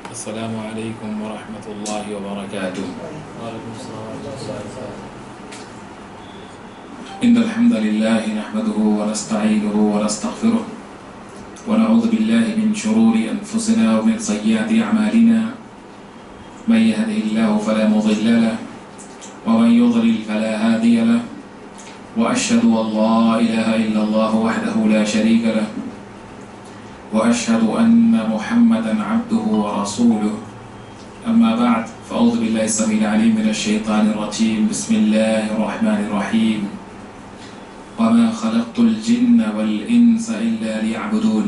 السلام علیکم ورحمۃ اللہ وبرکاتہ. ان الحمد لله نحمده ونستعينه ونستغفره ونعوذ بالله من شرور انفسنا ومن سيئات اعمالنا. من يهده الله فلا مضل له ومن يضلل فلا هادي له. واشهد ان لا اله الا الله وحده لا شريك له وأشهد أن محمدا عبده ورسوله. أما بعد فأعوذ بالله السميع العليم من الشيطان الرجيم. بسم الله الرحمن الرحيم. وما خلقت الجن والإنس إلا ليعبدون.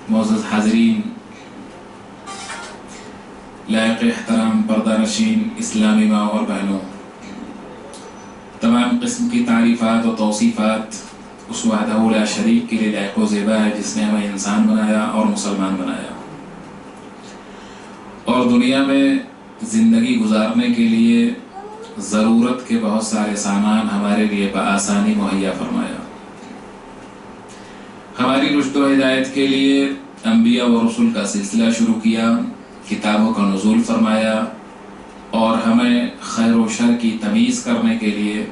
معزز حاضرین، لائق احترام پردہ نشین اسلامی ماں اور بہنوں، تمام قسم کی تعریفات و توصیفات اس وحدہ لا شریک کے لیے لائق و زیبا ہے جس نے ہمیں انسان بنایا اور مسلمان بنایا، اور دنیا میں زندگی گزارنے کے لیے ضرورت کے بہت سارے سامان ہمارے لیے بآسانی مہیا فرمایا. ہماری رشد و ہدایت کے لیے انبیاء و رسول کا سلسلہ شروع کیا، کتابوں کا نزول فرمایا، اور ہمیں خیر و شر کی تمیز کرنے کے لیے،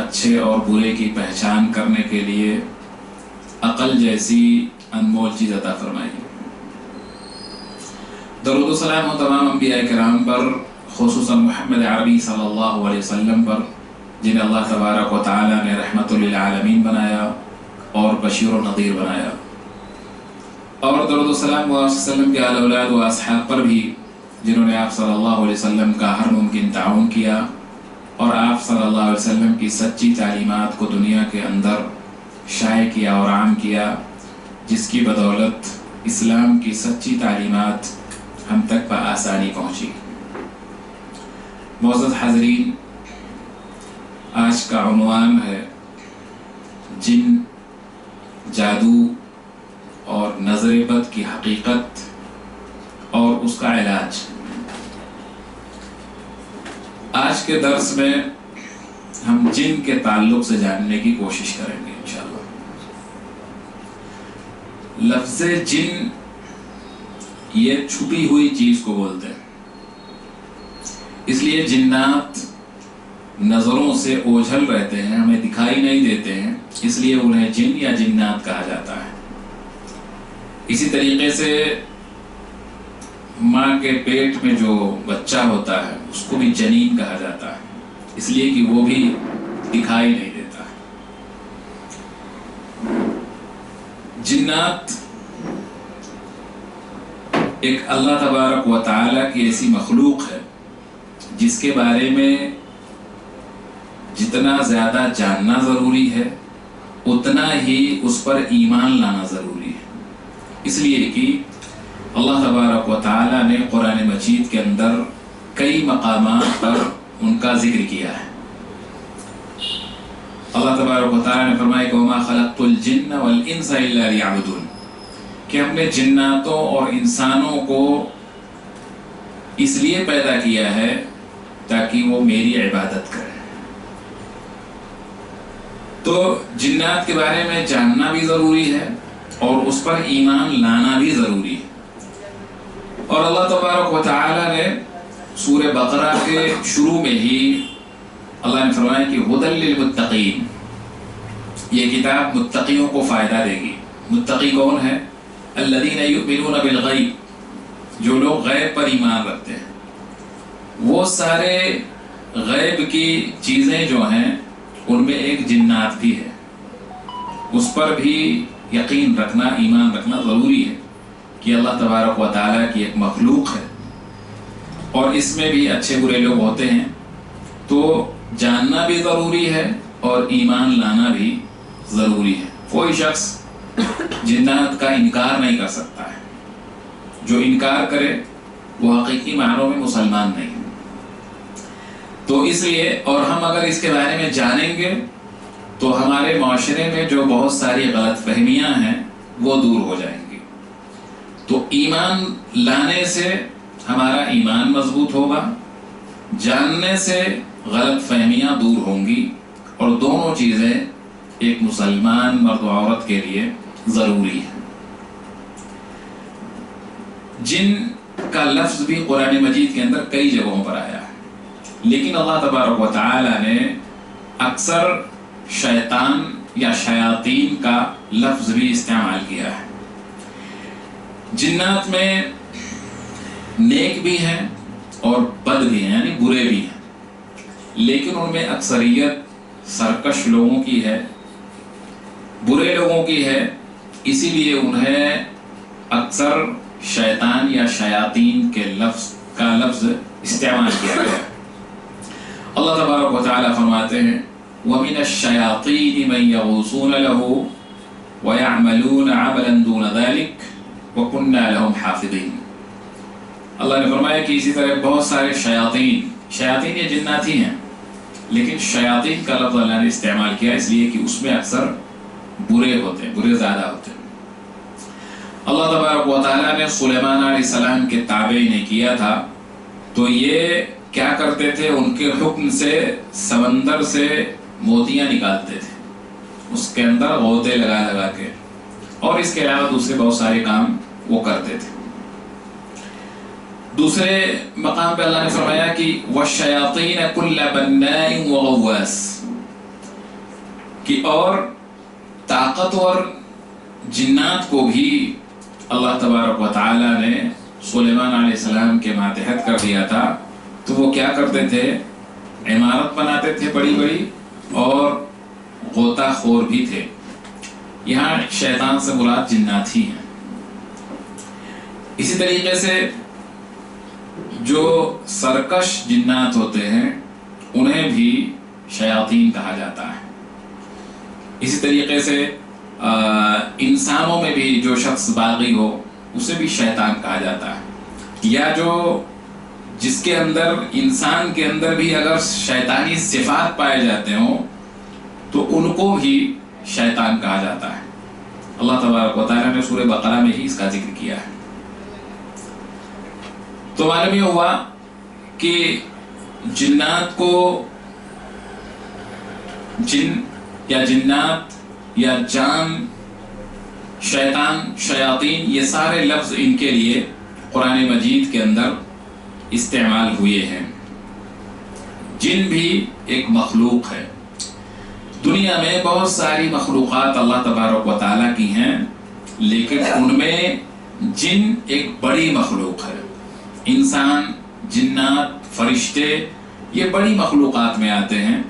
اچھے اور برے کی پہچان کرنے کے لیے عقل جیسی انمول چیز عطا فرمائی. درود و سلام ہو تمام انبیاء کرام پر، خصوصاً محمد عربی صلی اللہ علیہ وسلم پر، جنہیں اللہ تبارک و تعالی نے رحمت للعالمین بنایا اور بشیر و نذیر بنایا. اور درود و سلام وہ آپ صلی اللہ علیہ وسلم کے آل اولاد و اصحاب پر بھی، جنہوں نے آپ صلی اللہ علیہ وسلم کا ہر ممکن تعاون کیا اور آپ صلی اللہ علیہ وسلم کی سچی تعلیمات کو دنیا کے اندر شائع کیا اور عام کیا، جس کی بدولت اسلام کی سچی تعلیمات ہم تک بآسانی پہنچی. معزز حاضرین، آج کا عنوان ہے جن، جادو اور نظر بد کی حقیقت اور اس کا علاج. آج کے درس میں ہم جن کے تعلق سے جاننے کی کوشش کریں گے انشاءاللہ. لفظ جن یہ چھپی ہوئی چیز کو بولتے ہیں، اس لیے جنات نظروں سے اوجھل رہتے ہیں، ہمیں دکھائی نہیں دیتے ہیں، اس لیے انہیں جن یا جنات کہا جاتا ہے. اسی طریقے سے ماں کے پیٹ میں جو بچہ ہوتا ہے اس کو بھی جنین کہا جاتا ہے، اس لیے کہ وہ بھی دکھائی نہیں دیتا ہے. جنات ایک اللہ تبارک و تعالی کی ایسی مخلوق ہے جس کے بارے میں جتنا زیادہ جاننا ضروری ہے اتنا ہی اس پر ایمان لانا ضروری ہے. اس لیے کہ اللہ تبارک و تعالی نے قرآن مجید کے اندر کئی مقامات پر ان کا ذکر کیا ہے. اللہ تبارک و تعالی نے فرمایا کہ وَمَا خَلَقْتُ الْجِنَّ وَالْإِنسَ إِلَّا لِيَعْبُدُونَ، کہ ہم نے جناتوں اور انسانوں کو اس لیے پیدا کیا ہے تاکہ وہ میری عبادت کریں. تو جنات کے بارے میں جاننا بھی ضروری ہے اور اس پر ایمان لانا بھی ضروری ہے. اور اللہ تبارک و تعالی نے سورہ بقرہ کے شروع میں ہی اللہ نے فرمایا کہ ہدی للمتقین، یہ کتاب متقیوں کو فائدہ دے گی. متقی کون ہے؟ الذین یؤمنون بالغیب، جو لوگ غیب پر ایمان رکھتے ہیں. وہ سارے غیب کی چیزیں جو ہیں ان میں ایک جنات بھی ہے، اس پر بھی یقین رکھنا، ایمان رکھنا ضروری ہے کہ اللہ تبارک و تعالیٰ کی ایک مخلوق ہے اور اس میں بھی اچھے برے لوگ ہوتے ہیں. تو جاننا بھی ضروری ہے اور ایمان لانا بھی ضروری ہے. کوئی شخص جنات کا انکار نہیں کر سکتا ہے، جو انکار کرے وہ حقیقی معنوں میں مسلمان نہیں. تو اس لیے، اور ہم اگر اس کے بارے میں جانیں گے تو ہمارے معاشرے میں جو بہت ساری غلط فہمیاں ہیں وہ دور ہو جائیں گی. تو ایمان لانے سے ہمارا ایمان مضبوط ہوگا، جاننے سے غلط فہمیاں دور ہوں گی، اور دونوں چیزیں ایک مسلمان مرد و عورت کے لیے ضروری ہے۔ جن کا لفظ بھی قرآن مجید کے اندر کئی جگہوں پر آیا ہے، لیکن اللہ تبارک و تعالی نے اکثر شیطان یا شیاطین کا لفظ بھی استعمال کیا ہے۔ جنات میں نیک بھی ہیں اور بد بھی ہیں، یعنی برے بھی ہیں، لیکن ان میں اکثریت سرکش لوگوں کی ہے، برے لوگوں کی ہے، اسی لیے انہیں اکثر شیطان یا شیاطین کے لفظ استعمال کیا گیا ہے۔ اللہ تبارک و تعالی فرماتے ہیں وَمِنَ الشَّيَاطِينِ مَن يَغُوصُونَ لَهُ وَيَعْمَلُونَ عَمَلًا دُونَ ذَلِكَ وَكُنَّا لَهُمْ حَافِظِينَ۔ اللہ نے فرمایا کہ اسی طرح بہت سارے شیاطین یہ جنات ہی ہیں، لیکن شیاطین کا لفظ اللہ نے استعمال کیا اس لیے کہ اس میں اکثر برے ہوتے ہیں، برے زیادہ ہوتے ہیں۔ اللہ تبارک و تعالیٰ نے سلیمان علیہ السلام کے تابع انہیں کیا تھا، تو یہ کیا کرتے تھے، ان کے حکم سے سمندر سے موتیاں نکالتے تھے، اس کے اندر غوطے لگا کے، اور اس کے علاوہ دوسرے بہت سارے کام وہ کرتے تھے۔ دوسرے مقام پہ اللہ نے فرمایا کہ وَالشَّيَاطِينَ كُلَّ بَنَّاءٍ وَغَوَّاصٍ، کہ اور طاقتور جنات کو بھی اللہ تبارک و تعالیٰ نے سلیمان علیہ السلام کے ماتحت کر دیا تھا، تو وہ کیا کرتے تھے، عمارت بناتے تھے بڑی بڑی، اور غوطہ خور بھی تھے۔ یہاں شیطان سے مراد جنات ہی ہیں۔ اسی طریقے سے جو سرکش جنات ہوتے ہیں انہیں بھی شیاطین کہا جاتا ہے۔ اسی طریقے سے انسانوں میں بھی جو شخص باغی ہو اسے بھی شیطان کہا جاتا ہے، یا جو جس کے اندر انسان کے اندر بھی اگر شیطانی صفات پائے جاتے ہوں تو ان کو بھی شیطان کہا جاتا ہے۔ اللہ تبارک و تعالیٰ نے سورہ بقرہ میں ہی اس کا ذکر کیا ہے۔ تو معلوم یہ ہوا کہ جنات کو جن یا جنات یا جان، شیطان، شیاطین، یہ سارے لفظ ان کے لیے قرآن مجید کے اندر استعمال ہوئے ہیں۔ جن بھی ایک مخلوق ہے، دنیا میں بہت ساری مخلوقات اللہ تبارک و تعالیٰ کی ہیں، لیکن ان میں جن ایک بڑی مخلوق ہے۔ انسان، جنات، فرشتے یہ بڑی مخلوقات میں آتے ہیں،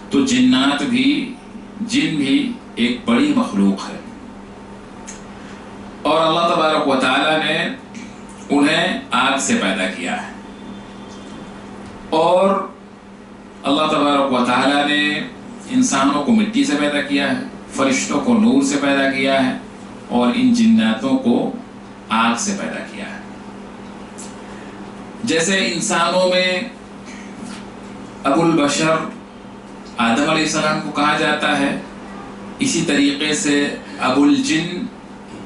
تو جنات بھی، جن بھی ایک بڑی مخلوق ہے، اور اللہ تبارک و تعالیٰ نے انہیں آگ سے پیدا کیا ہے، اور اللہ تبارک و تعالیٰ نے انسانوں کو مٹی سے پیدا کیا ہے، فرشتوں کو نور سے پیدا کیا ہے، اور ان جناتوں کو آگ سے پیدا کیا ہے۔ جیسے انسانوں میں ابو البشر آدم علیہ السلام کو کہا جاتا ہے، اسی طریقے سے ابو الجن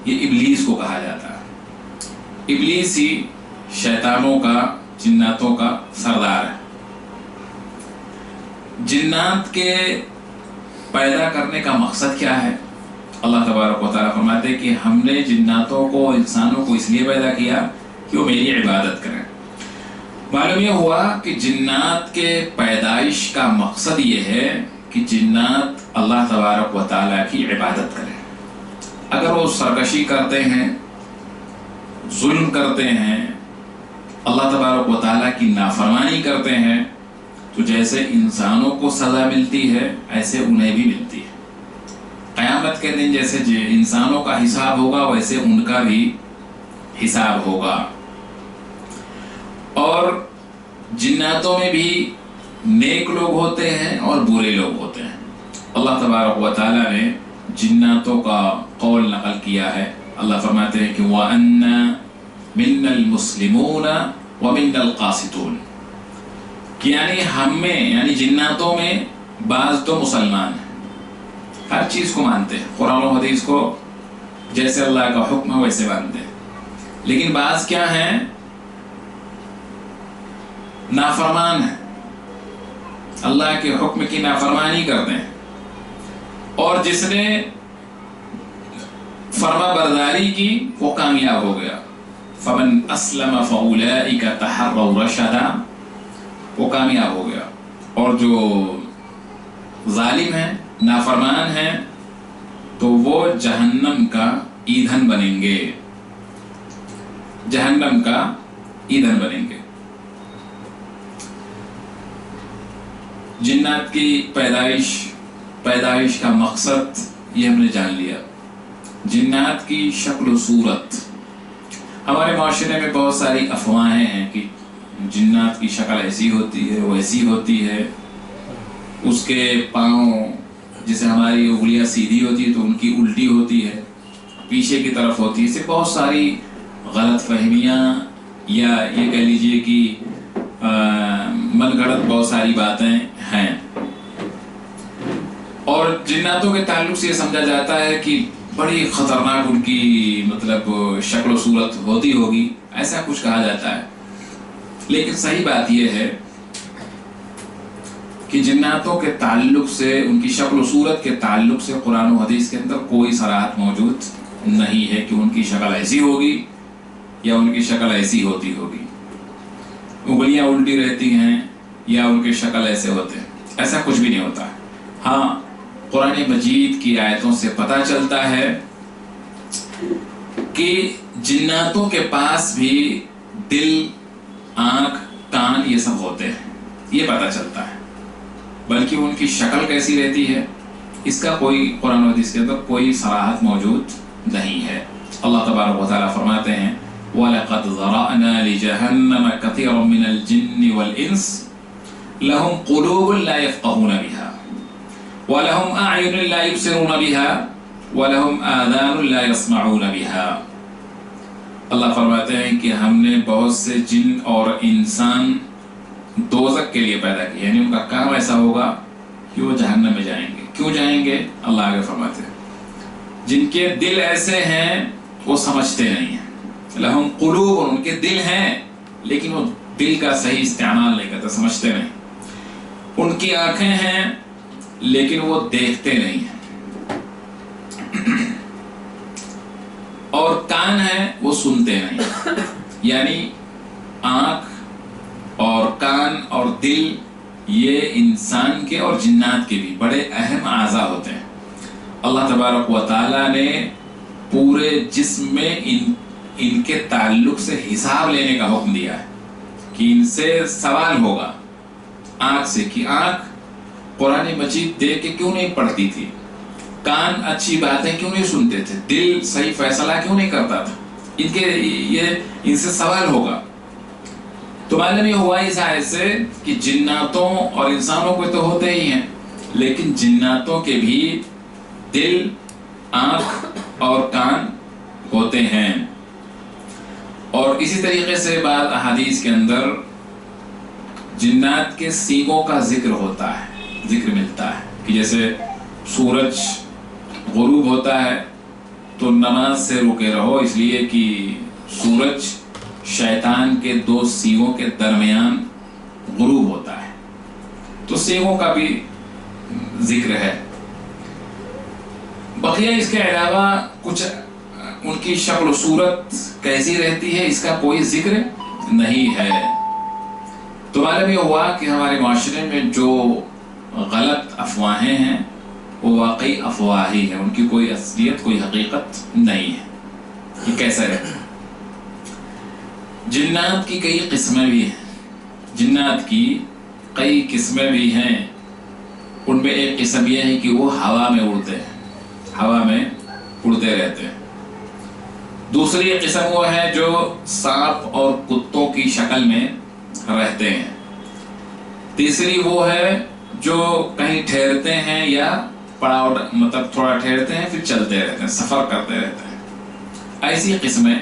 یہ ابلیس کو کہا جاتا ہے۔ ابلیس ہی شیطانوں کا، جناتوں کا سردار ہے۔ جنات کے پیدا کرنے کا مقصد کیا ہے؟ اللہ تبارک و تعالیٰ فرماتے ہیں کہ ہم نے جناتوں کو، انسانوں کو اس لیے پیدا کیا کہ وہ میری عبادت کریں۔ معلوم یہ ہوا کہ جنات کے پیدائش کا مقصد یہ ہے کہ جنات اللہ تبارک و تعالیٰ کی عبادت کریں۔ اگر وہ سرکشی کرتے ہیں، ظلم کرتے ہیں، اللہ تبارک و تعالیٰ کی نافرمانی کرتے ہیں، تو جیسے انسانوں کو سزا ملتی ہے ایسے انہیں بھی ملتی ہے۔ قیامت کے دن جیسے انسانوں کا حساب ہوگا ویسے ان کا بھی حساب ہوگا۔ اور جناتوں میں بھی نیک لوگ ہوتے ہیں اور برے لوگ ہوتے ہیں۔ اللہ تبارک و تعالیٰ نے جناتوں کا قول نقل کیا ہے۔ اللہ فرماتے ہیں کہ وَأَنَّا مِنَّا الْمُسْلِمُونَ وَمِنَّا الْقَاسِطُونَ، یعنی ہم میں، یعنی جناتوں میں بعض تو مسلمان ہیں، ہر چیز کو مانتے ہیں، قرآن و حدیث کو جیسے اللہ کا حکم ہے ویسے مانتے ہیں، لیکن بعض کیا ہیں، نافرمان ہیں، اللہ کے حکم کی نافرمانی کرتے ہیں۔ اور جس نے فرما برداری کی وہ کامیاب ہو گیا. فمن اسلم فاولئک تحروا رشدا، وہ کامیاب ہو گیا. اور جو ظالم ہیں، نافرمان ہیں، تو وہ جہنم کا ایندھن بنیں گے، جہنم کا ایندھن بنیں گے. جنات کی پیدائش کا مقصد یہ ہم نے جان لیا. جنات کی شکل و صورت، ہمارے معاشرے میں بہت ساری افواہیں ہیں کہ جنات کی شکل ایسی ہوتی ہے، ویسی ہوتی ہے، اس کے پاؤں جیسے ہماری انگلیاں سیدھی ہوتی ہے تو ان کی الٹی ہوتی ہے، پیچھے کی طرف ہوتی ہے. اس سے بہت ساری غلط فہمیاں یا یہ کہہ لیجئے کہ من گھڑت بہت ساری باتیں ہیں. اور جناتوں کے تعلق سے یہ سمجھا جاتا ہے کہ بڑی خطرناک ان کی مطلب شکل و صورت ہوتی ہوگی، ایسا کچھ کہا جاتا ہے. لیکن صحیح بات یہ ہے کہ جناتوں کے تعلق سے، ان کی شکل و صورت کے تعلق سے قرآن و حدیث کے اندر کوئی صراحت موجود نہیں ہے کہ ان کی شکل ایسی ہوگی یا ان کی شکل ایسی ہوتی ہوگی، انگلیاں الٹی رہتی ہیں یا ان کے شکل ایسے ہوتے ہیں، ایسا کچھ بھی نہیں ہوتا. ہاں، قرآن مجید کی آیتوں سے پتہ چلتا ہے کہ جناتوں کے پاس بھی دل، آنکھ، کان یہ سب ہوتے ہیں، یہ پتہ چلتا ہے. بلکہ ان کی شکل کیسی رہتی ہے اس کا کوئی قرآن و حدیث کے اندر کوئی صراحت موجود نہیں ہے. اللہ تبارک و تعالیٰ فرماتے ہیں وَلَقَدْ ذَرَأْنَا لِجَهَنَّمَ كَثِيرًا مِّنَ الْجِنِّ وَالْإِنسِ لَهُمْ قُلُوبٌ لَّا يَفْقَهُونَ بِهَا وَلَهُمْ أَعْيُنٌ لَّا يُبْصِرُونَ بِهَا وَلَهُمْ آذَانٌ لَّا يَسْمَعُونَ بِهَا. اللہ فرماتے ہیں کہ ہم نے بہت سے جن اور انسان دوزخ کے لیے پیدا کیا، یعنی ان کا کام ایسا ہوگا کہ وہ جہنم میں جائیں گے. کیوں جائیں گے؟ اللہ آگے فرماتے ہیں جن کے دل ایسے ہیں وہ سمجھتے نہیں ہیں. لہم قلوب، ان کے دل ہیں لیکن وہ دل کا صحیح استعمال نہیں کرتے، سمجھتے نہیں. ان کی آنکھیں ہیں لیکن وہ دیکھتے نہیں ہیں. اور کان ہیں وہ سنتے نہیں. یعنی آنکھ اور کان اور دل یہ انسان کے اور جنات کے بھی بڑے اہم اعضاء ہوتے ہیں. اللہ تبارک و تعالیٰ نے پورے جسم میں ان کے تعلق سے حساب لینے کا حکم دیا ہے کہ ان سے سوال ہوگا. آنکھ سے کہ آنکھ قرآن مجید دیکھ کے کیوں نہیں پڑھتی تھی، کان اچھی باتیں کیوں نہیں سنتے تھے، دل صحیح فیصلہ کیوں نہیں کرتا تھا. ان سے سوال ہوگا. تو معلوم یہ ہوا اس آیت سے کہ جناتوں اور انسانوں کو تو ہوتے ہی ہیں، لیکن جناتوں کے بھی دل، آنکھ اور کان ہوتے ہیں. اور اسی طریقے سے بعض احادیث کے اندر جنات کے سینگوں کا ذکر ہوتا ہے، ذکر ملتا ہے کہ جیسے سورج غروب ہوتا ہے تو نماز سے رکے رہو، اس لیے کہ سورج شیطان کے دو سینگوں کے درمیان غروب ہوتا ہے. تو سینگوں کا بھی ذکر ہے. بقیہ اس کے علاوہ کچھ ان کی شکل و صورت کیسی رہتی ہے اس کا کوئی ذکر نہیں ہے. تو معلوم یہ ہوا کہ ہمارے معاشرے میں جو غلط افواہیں ہیں وہ واقعی افواہ ہی ہیں، ان کی کوئی اصلیت، کوئی حقیقت نہیں ہے. یہ کیسا ہے؟ جنات کی کئی قسمیں بھی ہیں، جنات کی کئی قسمیں بھی ہیں. ان میں ایک قسم یہ ہے کہ وہ ہوا میں اڑتے ہیں، ہوا میں اڑتے رہتے ہیں. دوسری قسم وہ ہے جو سانپ اور کتوں کی شکل میں رہتے ہیں. تیسری وہ ہے جو کہیں ٹھہرتے ہیں یا پڑاؤ مطلب تھوڑا ٹھہرتے ہیں پھر چلتے رہتے ہیں، سفر کرتے رہتے ہیں. ایسی قسمیں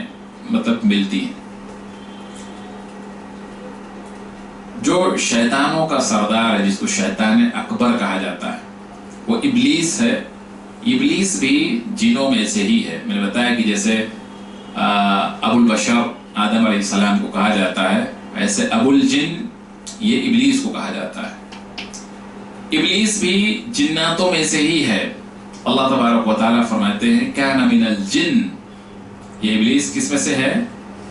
مطلب ملتی ہیں. جو شیطانوں کا سردار ہے، جس کو شیطان اکبر کہا جاتا ہے، وہ ابلیس ہے. ابلیس بھی جنوں میں سے ہی ہے. میں نے بتایا کہ جیسے ابو البشر آدم علیہ السلام کو کہا جاتا ہے، ایسے ابو الجن یہ ابلیس کو کہا جاتا ہے. ابلیس بھی جناتوں میں سے ہی ہے اللہ تبارک و تعالیٰ فرماتے ہیں کان من الجن، یہ ابلیس کس میں سے ہے؟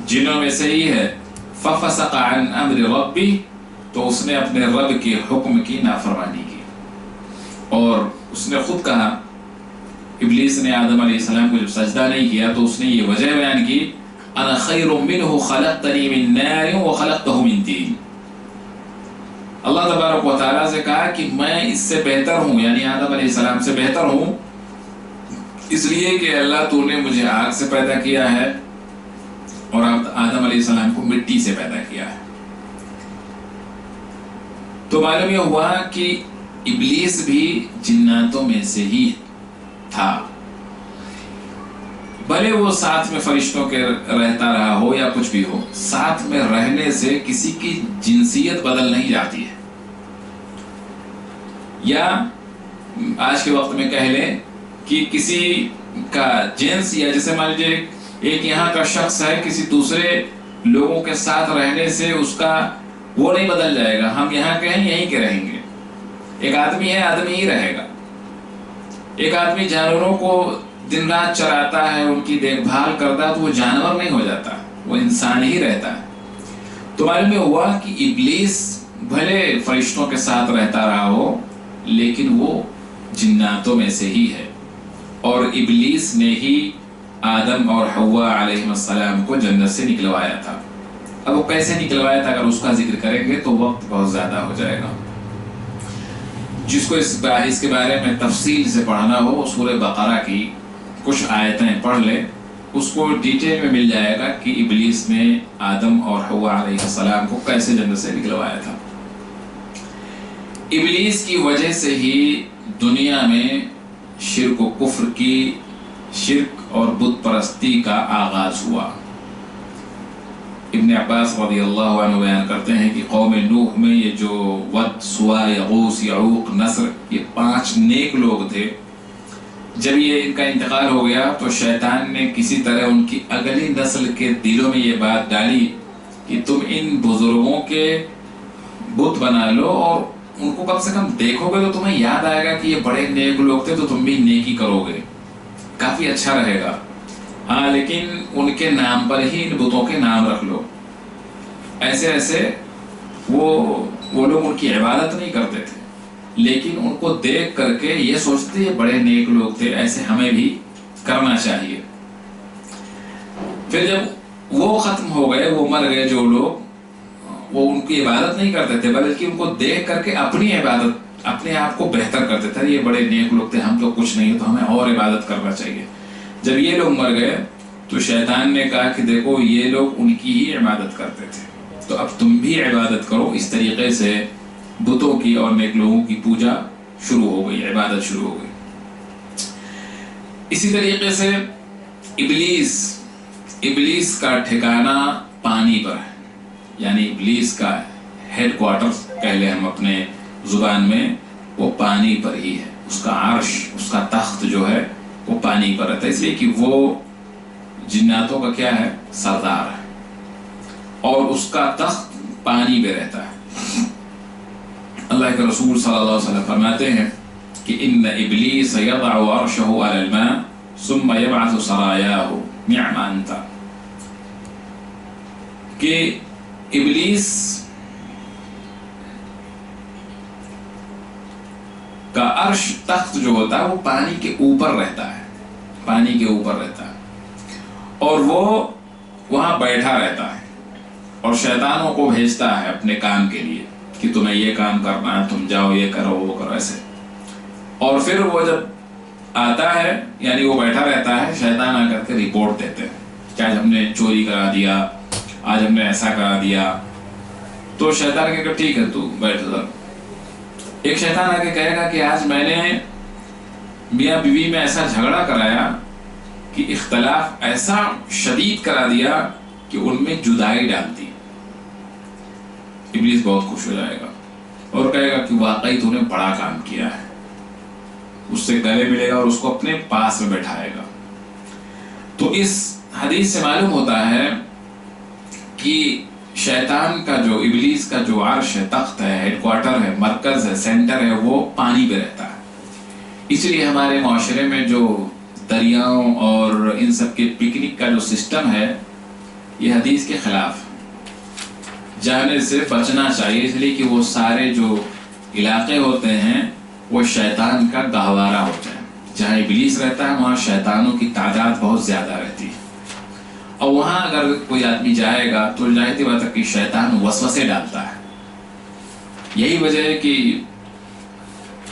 جنوں میں سے ہی ہے. ففسق عن امر ربی، تو اس نے اپنے رب کے حکم کی نافرمانی کی. اور اس نے خود کہا، ابلیس نے آدم علیہ السلام کو جب سجدہ نہیں کیا تو اس نے یہ وجہ بیان کی، انا خیر منہ خلقتنی من نار وخلقتہ من طین. اللہ تبارک و تعالیٰ سے کہا کہ میں اس سے بہتر ہوں، یعنی آدم علیہ السلام سے بہتر ہوں، اس لیے کہ اللہ تو نے مجھے آگ سے پیدا کیا ہے اور آدم علیہ السلام کو مٹی سے پیدا کیا ہے. تو معلوم یہ ہوا کہ ابلیس بھی جناتوں میں سے ہی تھا، بھلے وہ ساتھ میں فرشتوں کے رہتا رہا ہو یا کچھ بھی ہو، ساتھ میں رہنے سے کسی کی جنسیت بدل نہیں جاتی ہے. یا آج کے وقت میں کہہ لیں کہ کسی کا جنس، یا جیسے مان لیجیے ایک یہاں کا شخص ہے، کسی دوسرے لوگوں کے ساتھ رہنے سے اس کا وہ نہیں بدل جائے گا، ہم یہاں کے ہیں یہیں کے رہیں گے. ایک آدمی ہے، آدمی ہی رہے گا. ایک آدمی جانوروں کو دن رات چراتا ہے، ان کی دیکھ بھال کرتا ہے، تو وہ جانور نہیں ہو جاتا، وہ انسان ہی رہتا ہے. تو معلوم یہ ہوا کہ ابلیس بھلے فرشتوں کے ساتھ رہتا رہا ہو لیکن وہ جناتوں میں سے ہی ہے، اور ابلیس نے ہی آدم اور حوا علیہ السلام کو جنت سے نکلوایا تھا. اب وہ کیسے نکلوایا تھا اگر اس کا ذکر کریں گے تو وقت بہت زیادہ ہو جائے گا. جس کو اس کے بارے میں تفصیل سے پڑھنا ہو سورہ بقرہ کی کچھ آیتیں پڑھ لے، اس کو ڈیٹیل میں مل جائے گا کہ ابلیس نے آدم اور حوا علیہ السلام کو کیسے جنت سے نکلوایا تھا. ابلیس کی وجہ سے ہی دنیا میں شرک و کفر کی، شرک اور بت پرستی کا آغاز ہوا. ابن عباس رضی اللہ عنہ بیان کرتے ہیں کہ قوم نوح میں یہ جو ود، سوا، یغوث، یعوق، نصر، یہ 5 نیک لوگ تھے. جب یہ ان کا انتقال ہو گیا تو شیطان نے کسی طرح ان کی اگلی نسل کے دلوں میں یہ بات ڈالی کہ تم ان بزرگوں کے بت بنا لو اور ان کو کم سے کم دیکھو گے تو تمہیں یاد آئے گا کہ یہ بڑے نیک لوگ تھے، تو تم بھی نیکی کرو گے، کافی اچھا رہے گا. ہاں لیکن ان کے نام پر ہی ان بتوں کے نام رکھ لو. ایسے ایسے وہ لوگ ان کی عبادت نہیں کرتے تھے لیکن ان کو دیکھ کر کے یہ سوچتے یہ بڑے نیک لوگ تھے، ایسے ہمیں بھی کرنا چاہیے. پھر جب وہ ختم ہو گئے، وہ مر گئے جو لوگ، وہ ان کی عبادت نہیں کرتے تھے بلکہ ان کو دیکھ کر کے اپنی عبادت، اپنے آپ کو بہتر کرتے تھے. یہ بڑے نیک لوگ تھے، ہم تو کچھ نہیں، تو ہمیں اور عبادت کرنا چاہیے. جب یہ لوگ مر گئے تو شیطان نے کہا کہ دیکھو یہ لوگ ان کی ہی عبادت کرتے تھے، تو اب تم بھی عبادت کرو. اس طریقے سے بتوں کی اور نیک لوگوں کی پوجا شروع ہو گئی، عبادت شروع ہو گئی. اسی طریقے سے ابلیس کا ٹھکانہ پانی پر ہے، یعنی ابلیس کا ہیڈ کوارٹر کہہ لیں ہم اپنے زبان میں، وہ پانی پر ہی ہے. اس کا عرش، اس کا تخت جو ہے وہ پانی پر رہتا ہے، اس لیے کہ وہ جناتوں کا کیا ہے؟ سردار ہے، اور اس کا تخت پانی پہ رہتا ہے. اللہ کے رسول صلی اللہ علیہ وسلم فرماتے ہیں کہ ان ابلیس یضع عرشہ علی الماء ثم یبعث سرایاہ نعم انت، کہ ابلیس کا عرش، تخت جو ہوتا ہے وہ پانی کے اوپر رہتا ہے، پانی کے اوپر رہتا ہے، اور وہ وہاں بیٹھا رہتا ہے اور شیطانوں کو بھیجتا ہے اپنے کام کے لیے کہ تمہیں یہ کام کرنا ہے، تم جاؤ یہ کرو وہ کرو ایسے. اور پھر وہ جب آتا ہے، یعنی وہ بیٹھا رہتا ہے، شیطان آ کر کے رپورٹ دیتے ہیں کہ آج ہم نے چوری کرا دیا، آج ہم نے ایسا کرا دیا. تو شیطان کہے گا ٹھیک ہے تو بیٹھ جا. ایک شیطان آ کے کہے گا کہ آج میں نے میاں بیوی میں ایسا جھگڑا کرایا کہ اختلاف ایسا شدید کرا دیا کہ ان میں جدائی ڈال دی. ابلیس بہت خوش ہو جائے گا اور کہے گا کہ واقعی تو نے بڑا کام کیا ہے. اس سے گلے ملے گا اور اس کو اپنے پاس میں بیٹھائے گا. تو اس حدیث سے معلوم ہوتا ہے کہ شیطان کا جو، ابلیس کا جو عرش ہے، تخت ہے، ہیڈ کوارٹر ہے، مرکز ہے، سینٹر ہے، وہ پانی پہ رہتا ہے. اس لیے ہمارے معاشرے میں جو دریاؤں اور ان سب کے پکنک کا جو سسٹم ہے یہ حدیث کے خلاف جانے سے بچنا چاہیے، اس لیے کہ وہ سارے جو علاقے ہوتے ہیں وہ شیطان کا گہوارہ ہوتا ہے. جہاں ابلیس رہتا ہے وہاں شیطانوں کی تعداد بہت زیادہ رہتی ہے، اور وہاں اگر کوئی آدمی جائے گا تو ظاہر سی بات ہے کہ شیطان وسوسے ڈالتا ہے. یہی وجہ ہے کہ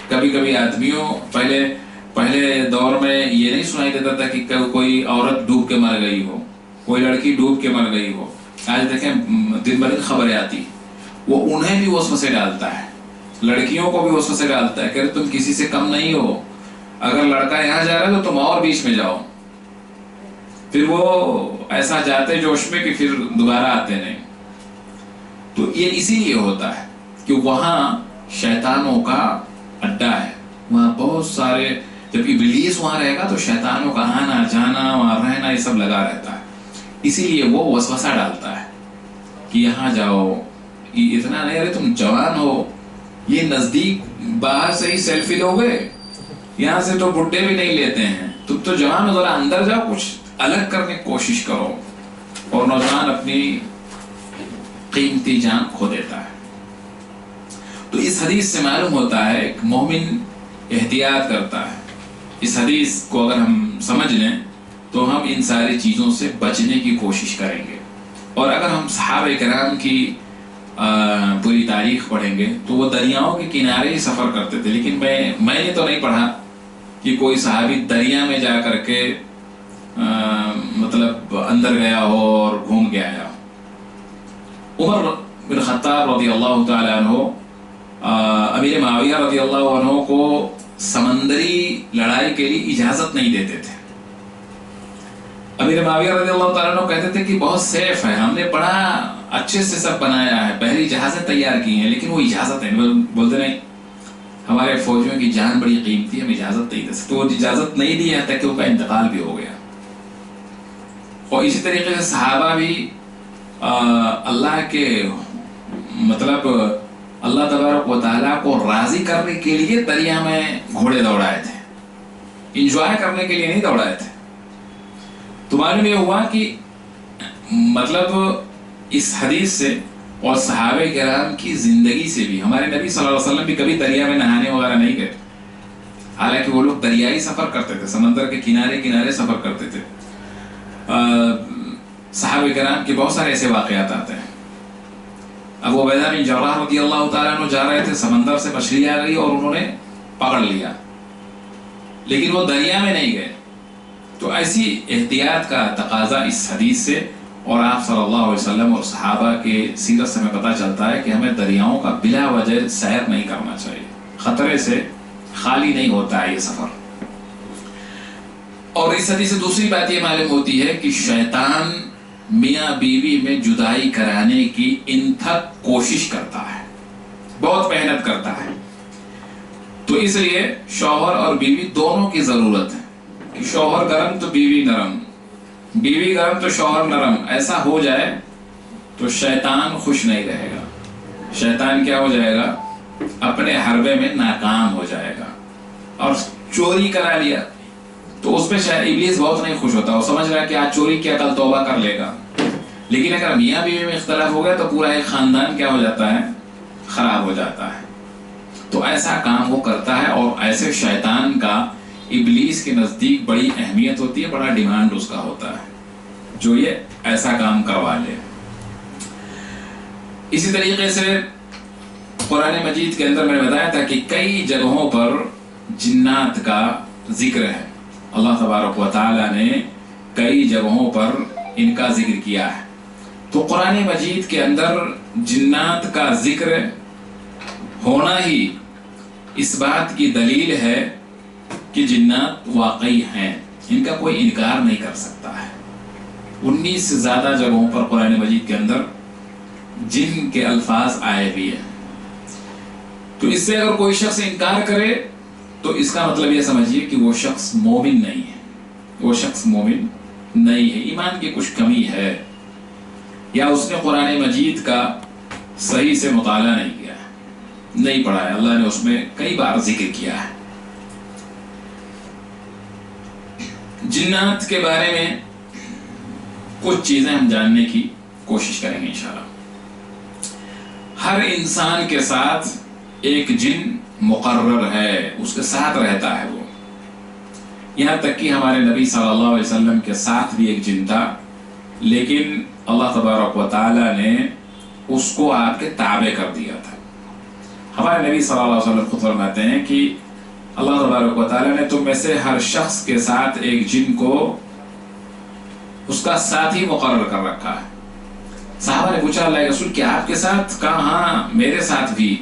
کبھی کبھی آدمیوں پہلے دور میں یہ نہیں سنائی دیتا تھا کہ کوئی عورت ڈوب کے مر گئی ہو، کوئی لڑکی ڈوب کے مر گئی ہو. آج دیکھیں دن بدن خبریں آتی، وہ انہیں بھی وسوسے ڈالتا ہے، لڑکیوں کو بھی وسوسے ڈالتا ہے کہ تم کسی سے کم نہیں ہو، اگر لڑکا یہاں جا رہا ہے تو تم اور بیچ میں جاؤ. پھر وہ ایسا جاتے جوش میں کہ پھر دوبارہ آتے نہیں. تو یہ اسی لیے ہوتا ہے کہ وہاں شیطانوں کا اڈا ہے، وہاں بہت سارے، جب ابلیس وہاں رہے گا تو شیطانوں کا آنا جانا وہاں رہنا یہ سب لگا رہتا ہے. اسی لیے وہ وسوسہ ڈالتا ہے کہ یہاں جاؤ، یہ اتنا نہیں، ارے تم جوان ہو، یہ نزدیک باہر سے ہی سیلفی لو گے، یہاں سے تو بڈھے بھی نہیں لیتے ہیں، تم تو جوان ہو، ذرا اندر جاؤ، کچھ الگ کرنے کی کوشش کرو. اور نوجوان اپنی قیمتی جان کھو دیتا ہے. تو اس حدیث سے معلوم ہوتا ہے کہ مومن احتیاط کرتا ہے. اس حدیث کو اگر ہم سمجھ لیں تو ہم ان ساری چیزوں سے بچنے کی کوشش کریں گے. اور اگر ہم صحابہ کرام کی پوری تاریخ پڑھیں گے تو وہ دریاؤں کے کنارے ہی سفر کرتے تھے، لیکن میں نے تو نہیں پڑھا کہ کوئی صحابی دریا میں جا کر کے مطلب اندر گیا ہو اور گھوم کے آیا ہو. عمر بن خطاب رضی اللہ تعالی عنہ امیر معاویہ رضی اللہ عنہ کو سمندری لڑائی کے لیے اجازت نہیں دیتے تھے. امیر معاویہ رضی اللہ تعالیٰ عنہ کہتے تھے کہ بہت سیف ہے، ہم نے بڑا اچھے سے سب بنایا ہے، پہلی جہازیں تیار کی ہیں، لیکن وہ اجازت ہے، بولتے نہیں ہمارے فوجیوں کی جان بڑی قیمتی ہے، ہم اجازت نہیں دے سکتے. تو وہ اجازت نہیں دی ہے تک ان کا انتقال بھی ہو گیا. اور اسی طریقے سے صحابہ بھی اللہ کے مطلب اللہ تبارک و تعالیٰ کو راضی کرنے کے لیے دریا میں گھوڑے دوڑائے تھے، انجوائے کرنے کے لیے نہیں دوڑائے تھے. تو معلوم یہ ہوا کہ مطلب اس حدیث سے اور صحابہ کرام کی زندگی سے بھی، ہمارے نبی صلی اللہ علیہ وسلم بھی کبھی دریا میں نہانے وغیرہ نہیں گئے، حالانکہ وہ لوگ دریائی سفر کرتے تھے، سمندر کے کنارے سفر کرتے تھے. صحابہ کرام کے بہت سارے ایسے واقعات آتے ہیں. ابو عبیدہ بن جراح رضی اللہ تعالیٰ عنہ جا رہے تھے، سمندر سے مچھلی آ گئی اور انہوں نے پکڑ لیا، لیکن وہ دریا میں نہیں گئے. تو ایسی احتیاط کا تقاضا اس حدیث سے اور آپ صلی اللہ علیہ وسلم اور صحابہ کے سیرت سے ہمیں پتہ چلتا ہے کہ ہمیں دریاؤں کا بلا وجہ سیر نہیں کرنا چاہیے. خطرے سے خالی نہیں ہوتا ہے یہ سفر. اور اس حدیث سے دوسری بات یہ معلوم ہوتی ہے کہ شیطان میاں بیوی میں جدائی کرانے کی انتھک کوشش کرتا ہے، بہت محنت کرتا ہے. تو اس لیے شوہر اور بیوی دونوں کی ضرورت ہے کہ شوہر گرم تو بیوی نرم، بیوی گرم تو شوہر نرم. ایسا ہو جائے تو شیطان خوش نہیں رہے گا. شیطان کیا ہو جائے گا؟ اپنے حربے میں ناکام ہو جائے گا. اور چوری کرا لیا تو اس پہ ابلیس بہت نہیں خوش ہوتا، وہ سمجھ رہا ہے کہ آج چوری کیا کل توبہ کر لے گا. لیکن اگر میاں بیوی میں اختلاف ہو گیا تو پورا ایک خاندان کیا ہو جاتا ہے؟ خراب ہو جاتا ہے. تو ایسا کام وہ کرتا ہے، اور ایسے شیطان کا ابلیس کے نزدیک بڑی اہمیت ہوتی ہے، بڑا ڈیمانڈ اس کا ہوتا ہے جو یہ ایسا کام کروا لے. اسی طریقے سے قرآن مجید کے اندر میں نے بتایا تھا کہ کئی جگہوں پر جنات کا ذکر ہے. اللہ تبارک و تعالیٰ نے کئی جگہوں پر ان کا ذکر کیا ہے. تو قرآن مجید کے اندر جنات کا ذکر ہونا ہی اس بات کی دلیل ہے کہ جنات واقعی ہیں، ان کا کوئی انکار نہیں کر سکتا ہے. 19 سے زیادہ جگہوں پر قرآن مجید کے اندر جن کے الفاظ آئے بھی ہیں. تو اس سے اگر کوئی شخص انکار کرے تو اس کا مطلب یہ سمجھیے کہ وہ شخص مومن نہیں ہے، وہ شخص مومن نہیں ہے، ایمان کی کچھ کمی ہے، یا اس نے قرآن مجید کا صحیح سے مطالعہ نہیں کیا ہے، نہیں پڑھا ہے. اللہ نے اس میں کئی بار ذکر کیا ہے. جنات کے بارے میں کچھ چیزیں ہم جاننے کی کوشش کریں گے انشاءاللہ۔ ہر انسان کے ساتھ ایک جن مقرر ہے، اس کے ساتھ رہتا ہے وہ، یہاں تک کہ ہمارے نبی صلی اللہ علیہ وسلم کے ساتھ بھی ایک جن تھا، لیکن اللہ تبارک و تعالیٰ نے اس کو آپ کے تابع کر دیا تھا۔ ہمارے نبی صلی اللہ علیہ وسلم خود فرماتے ہیں کہ اللہ تبارک و تعالیٰ نے تم میں سے ہر شخص کے ساتھ ایک جن کو اس کا ساتھی مقرر کر رکھا ہے۔ صحابہ نے پوچھا اللہ کے رسول کیا آپ کے ساتھ؟ کہا ہاں میرے ساتھ بھی،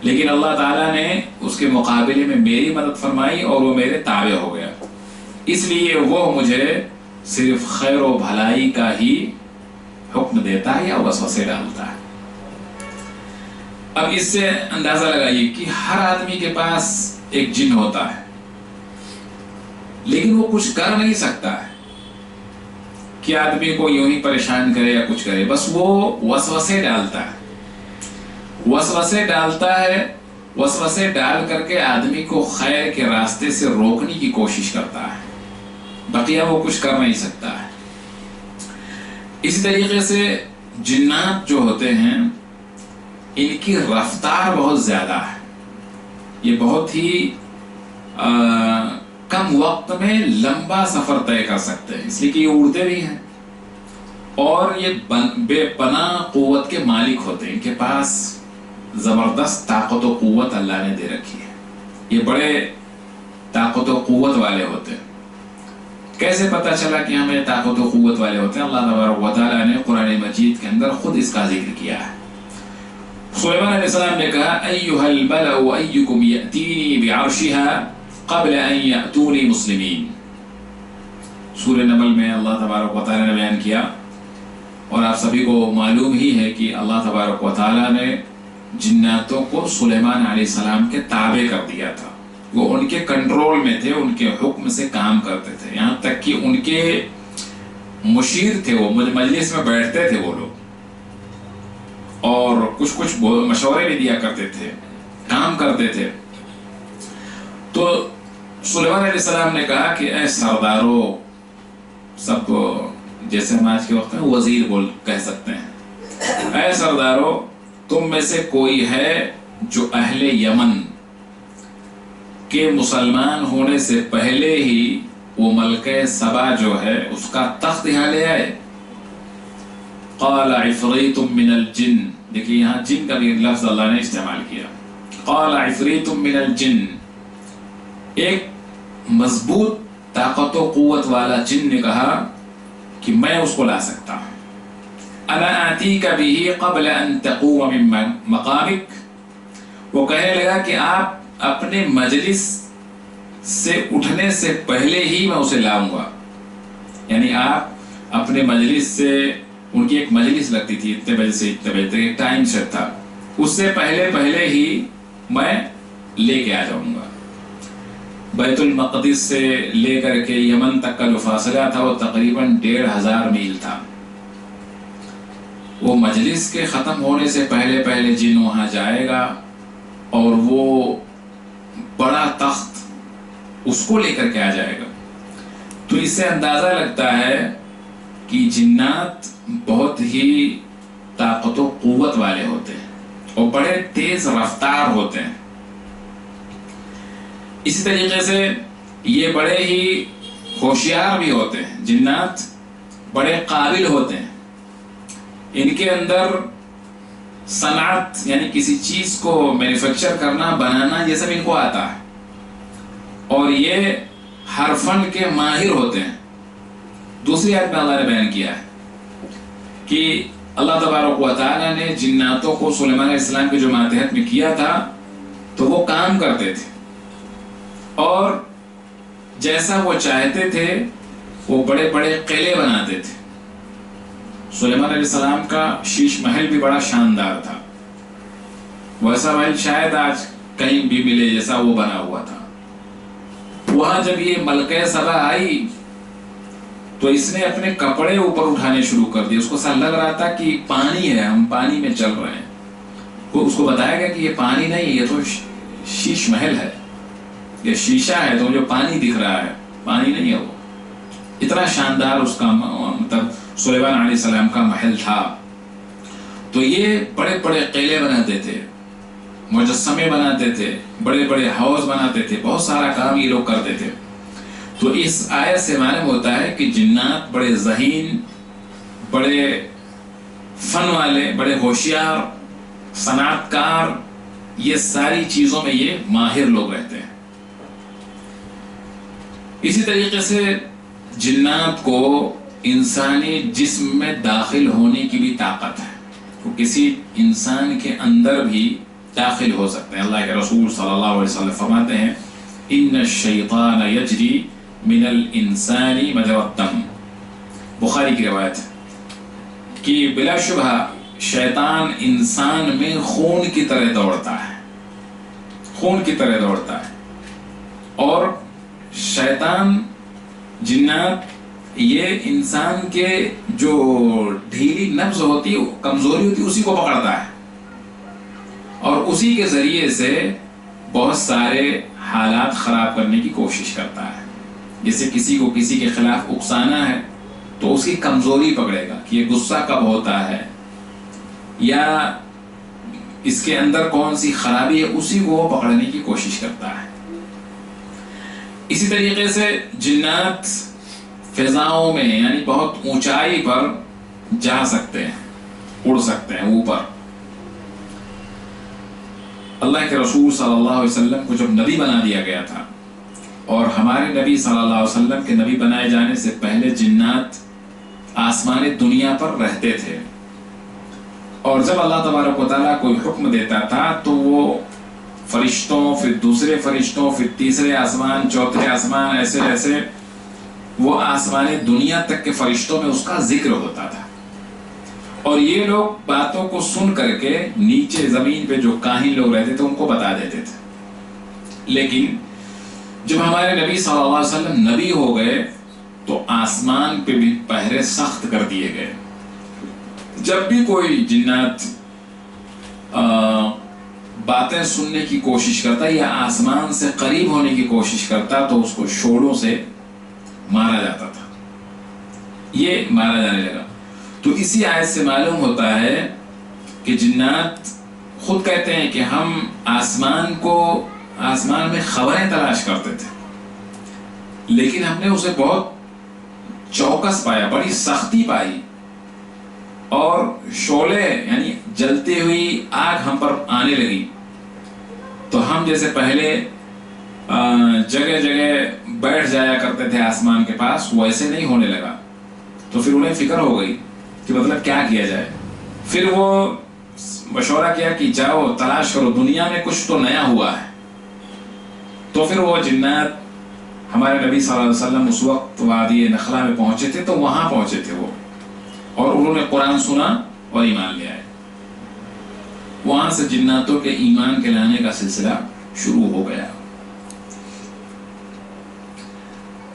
لیکن اللہ تعالیٰ نے اس کے مقابلے میں میری مدد فرمائی اور وہ میرے تابع ہو گیا، اس لیے وہ مجھے صرف خیر و بھلائی کا ہی حکم دیتا ہے یا وسوسے ڈالتا ہے۔ اب اس سے اندازہ لگائیے کہ ہر آدمی کے پاس ایک جن ہوتا ہے، لیکن وہ کچھ کر نہیں سکتا ہے کہ آدمی کو یوں ہی پریشان کرے یا کچھ کرے، بس وہ وسوسے ڈالتا ہے، وسوسے ڈالتا ہے، وسوسے ڈال کر کے آدمی کو خیر کے راستے سے روکنے کی کوشش کرتا ہے، بقیہ وہ کچھ کر نہیں سکتا ہے۔ اسی طریقے سے جنات جو ہوتے ہیں ان کی رفتار بہت زیادہ ہے، یہ بہت ہی کم وقت میں لمبا سفر طے کر سکتے ہیں، اس لیے کہ یہ اڑتے بھی ہیں اور یہ بے پناہ قوت کے مالک ہوتے ہیں، ان کے پاس زبردست طاقت و قوت اللہ نے دے رکھی ہے، یہ بڑے طاقت و قوت والے ہوتے ہیں۔ کیسے پتہ چلا کہ ہمیں طاقت و قوت والے ہوتے ہیں؟ اللہ تبارک و تعالیٰ نے قرآن مجید کے اندر خود اس کا ذکر کیا ہے۔ سلیمان علیہ السلام نے کہا ایھا الملأ ایکم یأتینی بعرشها قبل ان یأتونی مسلمین۔ سورہ نمل میں اللہ تبارک و تعالیٰ نے بیان کیا، اور آپ سبھی کو معلوم ہی ہے کہ اللہ تبارک و تعالیٰ نے جناتوں کو سلیمان علیہ السلام کے تابع کر دیا تھا، وہ ان کے کنٹرول میں تھے، ان کے حکم سے کام کرتے تھے، یہاں تک کہ ان کے مشیر تھے، وہ مجلس میں بیٹھتے تھے وہ لوگ، اور کچھ مشورے بھی دیا کرتے تھے، کام کرتے تھے۔ تو سلیمان علیہ السلام نے کہا کہ اے سردارو، سب کو جیسے ہم آج کے وقت میں وزیر کہہ سکتے ہیں، اے سردارو تم میں سے کوئی ہے جو اہل یمن کہ مسلمان ہونے سے پہلے ہی وہ ملکہ سبا جو ہے اس کا تخت یہاں لے آئے؟ قال عفریت من الجن، دیکھیے یہاں جن کا بھی لفظ اللہ نے استعمال کیا، قال عفریت من الجن، ایک مضبوط طاقت و قوت والا جن نے کہا کہ میں اس کو لا سکتا ہوں، انا آتیک بہ قبل ان تقوم من مقامک، وہ کہنے لگا کہ آپ اپنے مجلس سے اٹھنے سے پہلے ہی میں اسے لاؤں گا، یعنی آپ اپنے مجلس سے، ان کی ایک مجلس لگتی تھی اتنے بجے سے اتنے بجے تک، ایک ٹائم سیٹ تھا، اس سے پہلے ہی میں لے کے آ جاؤں گا۔ بیت المقدس سے لے کر کے یمن تک کا جو فاصلہ تھا وہ تقریباً 1500 میل تھا، وہ مجلس کے ختم ہونے سے پہلے جن وہاں جائے گا اور وہ بڑا تخت اس کو لے کر کے آ جائے گا۔ تو اس سے اندازہ لگتا ہے کہ جنات بہت ہی طاقت و قوت والے ہوتے ہیں اور بڑے تیز رفتار ہوتے ہیں۔ اسی طریقے سے یہ بڑے ہی ہوشیار بھی ہوتے ہیں، جنات بڑے قابل ہوتے ہیں، ان کے اندر صنعت یعنی کسی چیز کو مینوفیکچر کرنا، بنانا، یہ سب ان کو آتا ہے، اور یہ ہر فن کے ماہر ہوتے ہیں۔ دوسری آیت میں اللہ نے بیان کیا ہے کہ اللہ تبارک و تعالیٰ نے جناتوں کو سلیمان علیہ السلام کے جو ماتحت میں کیا تھا تو وہ کام کرتے تھے اور جیسا وہ چاہتے تھے وہ بڑے بڑے قلعے بناتے تھے۔ سلیمان علیہ السلام کا شیش محل بھی بڑا شاندار تھا، ویسا محل شاید آج کہیں بھی ملے جیسا وہ بنا ہوا تھا۔ وہاں جب یہ ملکہ سبا آئی تو اس نے اپنے کپڑے اوپر اٹھانے شروع کر دیے، اس کو سا لگ رہا تھا کہ پانی ہے، ہم پانی میں چل رہے ہیں۔ اس کو بتایا گیا کہ یہ پانی نہیں، یہ تو شیش محل ہے، یہ شیشہ ہے، تو جو پانی دکھ رہا ہے پانی نہیں ہے وہ۔ اتنا شاندار اس کا مطلب سلیمان علیہ السلام کا محل تھا. تو یہ بڑے بڑے قلعے بناتے تھے، مجسمے بناتے تھے، بڑے بڑے ہاؤس بناتے تھے، بہت سارا کام یہ لوگ کرتے تھے. تو اس آیت سے معلوم ہوتا ہے کہ جنات بڑے ذہین، بڑے فن والے، بڑے ہوشیار، صنعت کار، یہ ساری چیزوں میں یہ ماہر لوگ رہتے ہیں. اسی طریقے سے جنات کو انسانی جسم میں داخل ہونے کی بھی طاقت ہے، وہ کسی انسان کے اندر بھی داخل ہو سکتے ہیں. اللہ کے رسول صلی اللہ علیہ وسلم فرماتے ہیں ان الشیطان یجری من الانسان مجرى الدم. بخاری کی روایت ہے کہ بلا شبہ شیطان انسان میں خون کی طرح دوڑتا ہے، خون کی طرح دوڑتا ہے. اور شیطان، جنات یہ انسان کے جو ڈھیلی نبض ہوتی، کمزوری ہوتی، اسی کو پکڑتا ہے اور اسی کے ذریعے سے بہت سارے حالات خراب کرنے کی کوشش کرتا ہے. جیسے کسی کو کسی کے خلاف اکسانا ہے تو اس کی کمزوری پکڑے گا کہ یہ غصہ کب ہوتا ہے یا اس کے اندر کون سی خرابی ہے، اسی کو وہ پکڑنے کی کوشش کرتا ہے. اسی طریقے سے جنات فضاؤں میں یعنی بہت اونچائی پر جا سکتے ہیں، اڑ سکتے ہیں اوپر. اللہ کے رسول صلی اللہ علیہ وسلم کو جب نبی بنا دیا گیا تھا، اور ہمارے نبی صلی اللہ علیہ وسلم کے نبی بنائے جانے سے پہلے جنات آسمان دنیا پر رہتے تھے، اور جب اللہ تبارک و تعالیٰ کوئی حکم دیتا تھا تو وہ فرشتوں، پھر دوسرے فرشتوں، پھر تیسرے آسمان، چوتھے آسمان، ایسے ایسے وہ آسمان دنیا تک کے فرشتوں میں اس کا ذکر ہوتا تھا. اور یہ لوگ باتوں کو سن کر کے نیچے زمین پہ جو کاہن لوگ رہتے تھے ان کو بتا دیتے تھے. لیکن جب ہمارے نبی صلی اللہ علیہ وسلم نبی ہو گئے تو آسمان پہ بھی پہرے سخت کر دیے گئے. جب بھی کوئی جنات باتیں سننے کی کوشش کرتا یا آسمان سے قریب ہونے کی کوشش کرتا تو اس کو شولوں سے مارا جاتا تھا، یہ مارا جانے لگا. تو اسی آیت سے معلوم ہوتا ہے کہ جنات خود کہتے ہیں کہ ہم آسمان میں خبریں تلاش کرتے تھے، لیکن ہم نے اسے بہت چوکس پایا، بڑی سختی پائی، اور شعلے یعنی جلتی ہوئی آگ ہم پر آنے لگی. تو ہم جیسے پہلے جگہ جگہ بیٹھ جایا کرتے تھے آسمان کے پاس، ویسے نہیں ہونے لگا. تو پھر انہیں فکر ہو گئی کہ مطلب کیا کیا جائے. پھر وہ مشورہ کیا کہ جاؤ تلاش کرو، دنیا میں کچھ تو نیا ہوا ہے. تو پھر وہ جنات ہمارے نبی صلی اللہ علیہ وسلم اس وقت وادی نخلا میں پہنچے تھے، تو وہاں پہنچے تھے وہ، اور انہوں نے قرآن سنا اور ایمان لے آئے. وہاں سے جناتوں کے ایمان کے لانے کا سلسلہ شروع ہو گیا.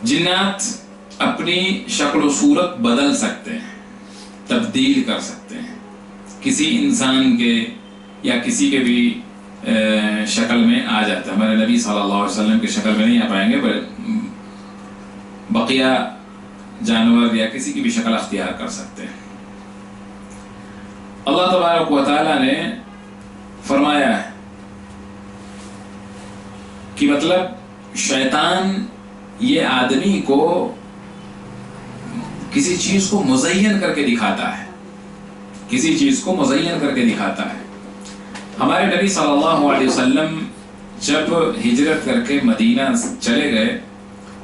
جنات اپنی شکل و صورت بدل سکتے ہیں، تبدیل کر سکتے ہیں، کسی انسان کے یا کسی کے بھی شکل میں آ جاتا ہے. ہمارے نبی صلی اللہ علیہ وسلم کی شکل میں نہیں آ پائیں گے، بقیہ جانور یا کسی کی بھی شکل اختیار کر سکتے ہیں. اللہ تبارک و تعالیٰ نے فرمایا ہے کہ مطلب شیطان یہ آدمی کو کسی چیز کو مزین کر کے دکھاتا ہے، کسی چیز کو مزین کر کے دکھاتا ہے. ہمارے نبی صلی اللہ علیہ وسلم جب ہجرت کر کے مدینہ چلے گئے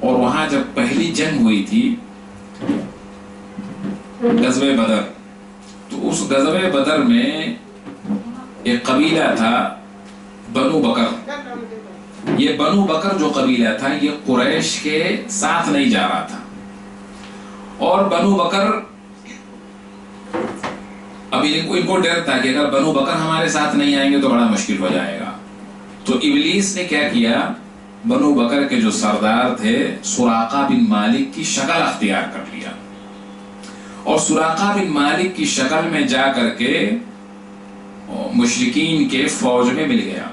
اور وہاں جب پہلی جنگ ہوئی تھی غزوہ بدر، تو اس غزوہ بدر میں ایک قبیلہ تھا بنو بکر. یہ بنو بکر جو قبیلہ تھا یہ قریش کے ساتھ نہیں جا رہا تھا، اور بنو بکر ابھی ان کو ڈر تھا کہ اگر بنو بکر ہمارے ساتھ نہیں آئیں گے تو بڑا مشکل ہو جائے گا. تو ابلیس نے کیا کیا، بنو بکر کے جو سردار تھے سراقہ بن مالک کی شکل اختیار کر لیا، اور سراقہ بن مالک کی شکل میں جا کر کے مشرکین کے فوج میں مل گیا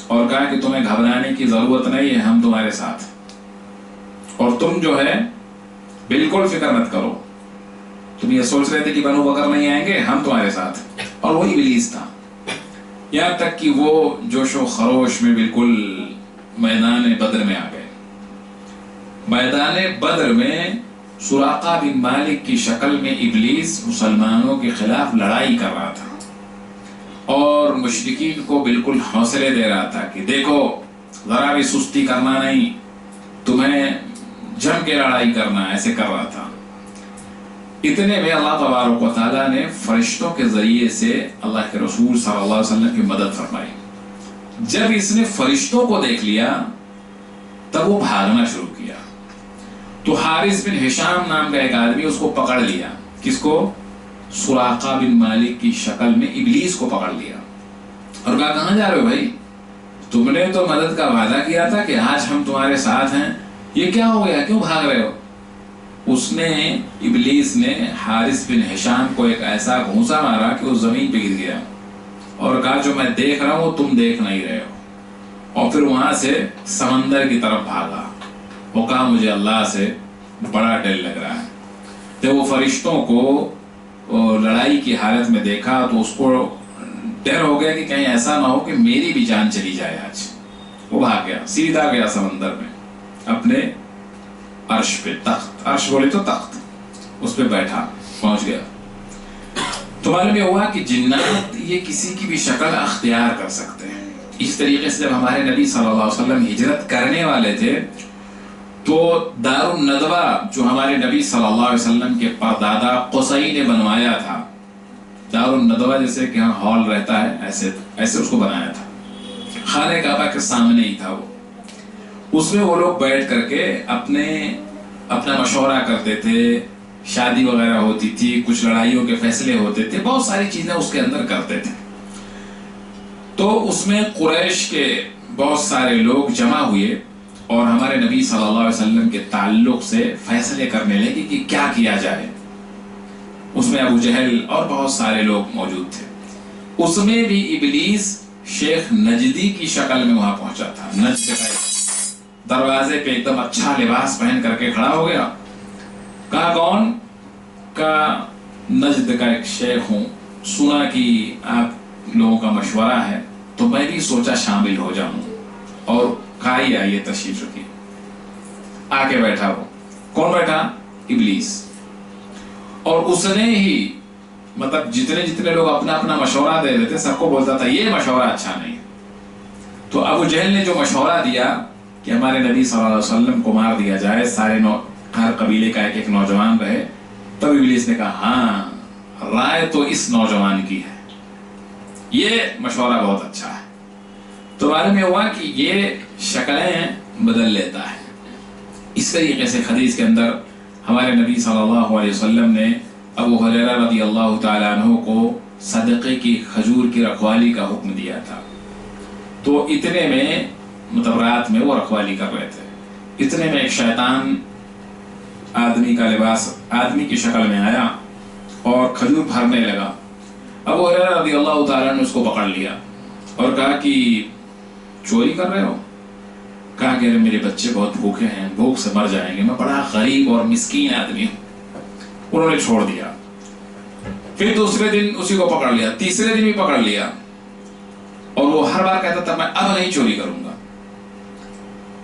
اور کہا کہ تمہیں گھبرانے کی ضرورت نہیں ہے، ہم تمہارے ساتھ، اور تم جو ہے بالکل فکر مت کرو، تم یہ سوچ رہے تھے کہ بنو بکر نہیں آئیں گے، ہم تمہارے ساتھ ہیں۔ اور وہی ابلیس تھا، یہاں تک کہ وہ جوش و خروش میں بالکل میدان بدر میں آ گئے۔ میدان بدر میں سراقہ بن مالک کی شکل میں ابلیس مسلمانوں کے خلاف لڑائی کر رہا تھا اور مشرکین کو بالکل حوصلے دے رہا تھا کہ دیکھو ذرا بھی سستی کرنا نہیں، تمہیں جم کے لڑائی کرنا، ایسے کر رہا تھا۔ اتنے میں اللہ تبارک و تعالیٰ نے فرشتوں کے ذریعے سے اللہ کے رسول صلی اللہ علیہ وسلم کی مدد فرمائی۔ جب اس نے فرشتوں کو دیکھ لیا تب وہ بھاگنا شروع کیا، تو حارث بن ہشام نام کا ایک آدمی اس کو پکڑ لیا۔ کس کو؟ سراقہ بن مالک کی شکل میں ابلیس کو پکڑ لیا اور کہا کہاں جا رہے ہو بھائی؟ تم نے تو مدد کا وعدہ کیا تھا کہ آج ہم تمہارے ساتھ ہیں، یہ کیا ہو گیا، کیوں بھاگ رہے ہو؟ ابلیس نے حارث بن ہشام کو ایک ایسا گھونسا مارا کہ وہ زمین پہ گر گیا اور کہا جو میں دیکھ رہا ہوں تم دیکھ نہیں رہے ہو، اور پھر وہاں سے سمندر کی طرف بھاگا۔ وہ کہا مجھے اللہ سے بڑا ڈر لگ رہا ہے۔ جب وہ فرشتوں کو لڑائی کی حالت میں دیکھا تو اس کو ڈر ہو گیا کہ کہیں ایسا نہ ہو کہ میری بھی جان چلی جائے آج۔ وہ بھاگ گیا، سیدھا گیا سمندر میں اپنے عرش پہ، تخت، عرش بولے تو تخت، اس پہ بیٹھا، پہنچ گیا۔ تو معلوم یہ ہوا کہ جنات یہ کسی کی بھی شکل اختیار کر سکتے ہیں۔ اس طریقے سے جب ہمارے نبی صلی اللہ علیہ وسلم ہجرت کرنے والے تھے تو دار الندوہ جو ہمارے نبی صلی اللہ علیہ وسلم کے پردادا قصی نے بنوایا تھا، دار الندوہ جیسے کہ ہاں ہال رہتا ہے ایسے اس کو بنایا تھا، خانہ کعبہ کے سامنے ہی تھا وہ۔ اس میں وہ لوگ بیٹھ کر کے اپنا مشورہ کرتے تھے، شادی وغیرہ ہوتی تھی، کچھ لڑائیوں کے فیصلے ہوتے تھے، بہت ساری چیزیں اس کے اندر کرتے تھے۔ تو اس میں قریش کے بہت سارے لوگ جمع ہوئے اور ہمارے نبی صلی اللہ علیہ وسلم کے تعلق سے فیصلے کرنے لگے کہ کیا کیا جائے۔ اس میں ابو جہل اور بہت سارے لوگ موجود تھے۔ اس میں بھی ابلیس شیخ نجدی کی شکل میں وہاں پہنچا تھا۔ نجد کا دروازے پہ ایک دم اچھا لباس پہن کر کے کھڑا ہو گیا۔ کہا کون؟ کہا نجد کا ایک شیخ ہوں، سنا کہ آپ لوگوں کا مشورہ ہے تو میں بھی سوچا شامل ہو جاؤں، اور کہا ہی آئیے تشریف رکھیے۔ آ کے بیٹھا وہ، کون بیٹھا؟ ابلیس۔ اور اس نے ہی مطلب جتنے لوگ اپنا مشورہ دے رہے تھے سب کو بولتا تھا یہ مشورہ اچھا نہیں۔ تو ابو جہل نے جو مشورہ دیا کہ ہمارے نبی صلی اللہ علیہ وسلم کو مار دیا جائے، ہر قبیلے کا ایک نوجوان رہے، تب ابلیس نے کہا ہاں رائے تو اس نوجوان کی ہے، یہ مشورہ بہت اچھا ہے۔ تو معلوم یہ ہوا کہ یہ شکلیں بدل لیتا ہے۔ اس طریقے سے حدیث کے اندر ہمارے نبی صلی اللہ علیہ وسلم نے ابو ہریرہ رضی اللہ تعالیٰ عنہ کو صدقے کی کھجور کی رکھوالی کا حکم دیا تھا۔ تو اتنے میں مطلب رات میں وہ رکھوالی کر رہے تھے، اتنے میں ایک شیطان آدمی کا لباس آدمی کی شکل میں آیا اور کھجور بھرنے لگا۔ ابو ہریرہ رضی اللہ تعالیٰ نے اس کو پکڑ لیا اور کہا کہ چوری کر رہے ہو؟ کہا کہ میرے بچے بہت بھوکے ہیں، بھوک سے مر جائیں گے، میں بڑا غریب اور مسکین آدمی ہوں۔ انہوں نے چھوڑ دیا۔ پھر دوسرے دن اسی کو پکڑ لیا، تیسرے دن بھی پکڑ لیا، اور وہ ہر بار کہتا تھا میں اب نہیں چوری کروں گا۔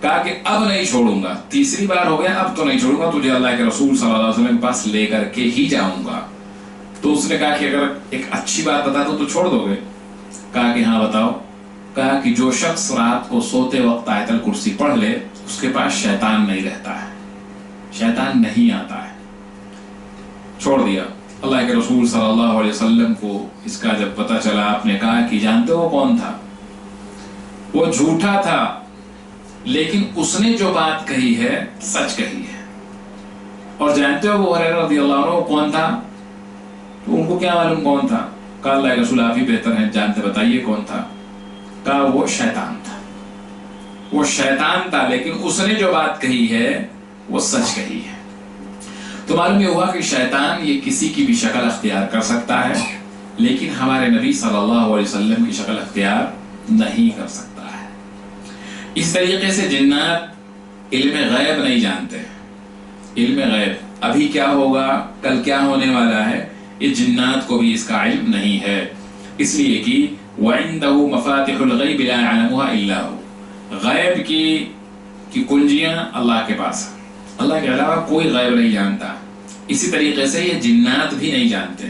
کہا کہ اب نہیں چھوڑوں گا، تیسری بار ہو گیا اب تو نہیں چھوڑوں گا، تجھے اللہ کے رسول صلی اللہ علیہ وسلم کے پاس لے کر کے ہی جاؤں گا۔ تو اس نے کہا کہ اگر ایک اچھی بات بتا دو تو چھوڑ دو گے؟ کہا کہ ہاں بتاؤ۔ کہا کہ جو شخص رات کو سوتے وقت آیت الکرسی پڑھ لے اس کے پاس شیطان نہیں رہتا ہے، شیطان نہیں آتا ہے۔ چھوڑ دیا۔ اللہ کے رسول صلی اللہ علیہ وسلم کو اس کا جب پتہ چلا، آپ نے کہا کہ جانتے ہو کون تھا؟ وہ جھوٹا تھا لیکن اس نے جو بات کہی ہے سچ کہی ہے۔ اور جانتے ہو ابو ہریرہ رضی اللہ عنہ کون تھا؟ تو ان کو کیا معلوم کون تھا؟ کہا اللہ کے رسول آپ ہی بہتر ہیں، جانتے بتائیے کون تھا؟ کہا وہ شیطان تھا۔ وہ شیطان تھا لیکن اس نے جو بات کہی ہے وہ سچ کہی ہے۔ تو معلوم یہ ہوا کہ شیطان یہ کسی کی بھی شکل اختیار کر سکتا ہے لیکن ہمارے نبی صلی اللہ علیہ وسلم کی شکل اختیار نہیں کر سکتا ہے۔ اس طریقے سے جنات علم غیب نہیں جانتے، علم غیب ابھی کیا ہوگا، کل کیا ہونے والا ہے، یہ جنات کو بھی اس کا علم نہیں ہے، اس لیے کہ وَعِندَهُ مَفَاتِحُ الْغَيْبِ لَا يَعْلَمُهَا إِلَّا هُوَ، غیب کی کنجیاں اللہ کے پاس ہیں، اللہ کے علاوہ کوئی غیب نہیں جانتا۔ اسی طریقے سے یہ جنات بھی نہیں جانتے۔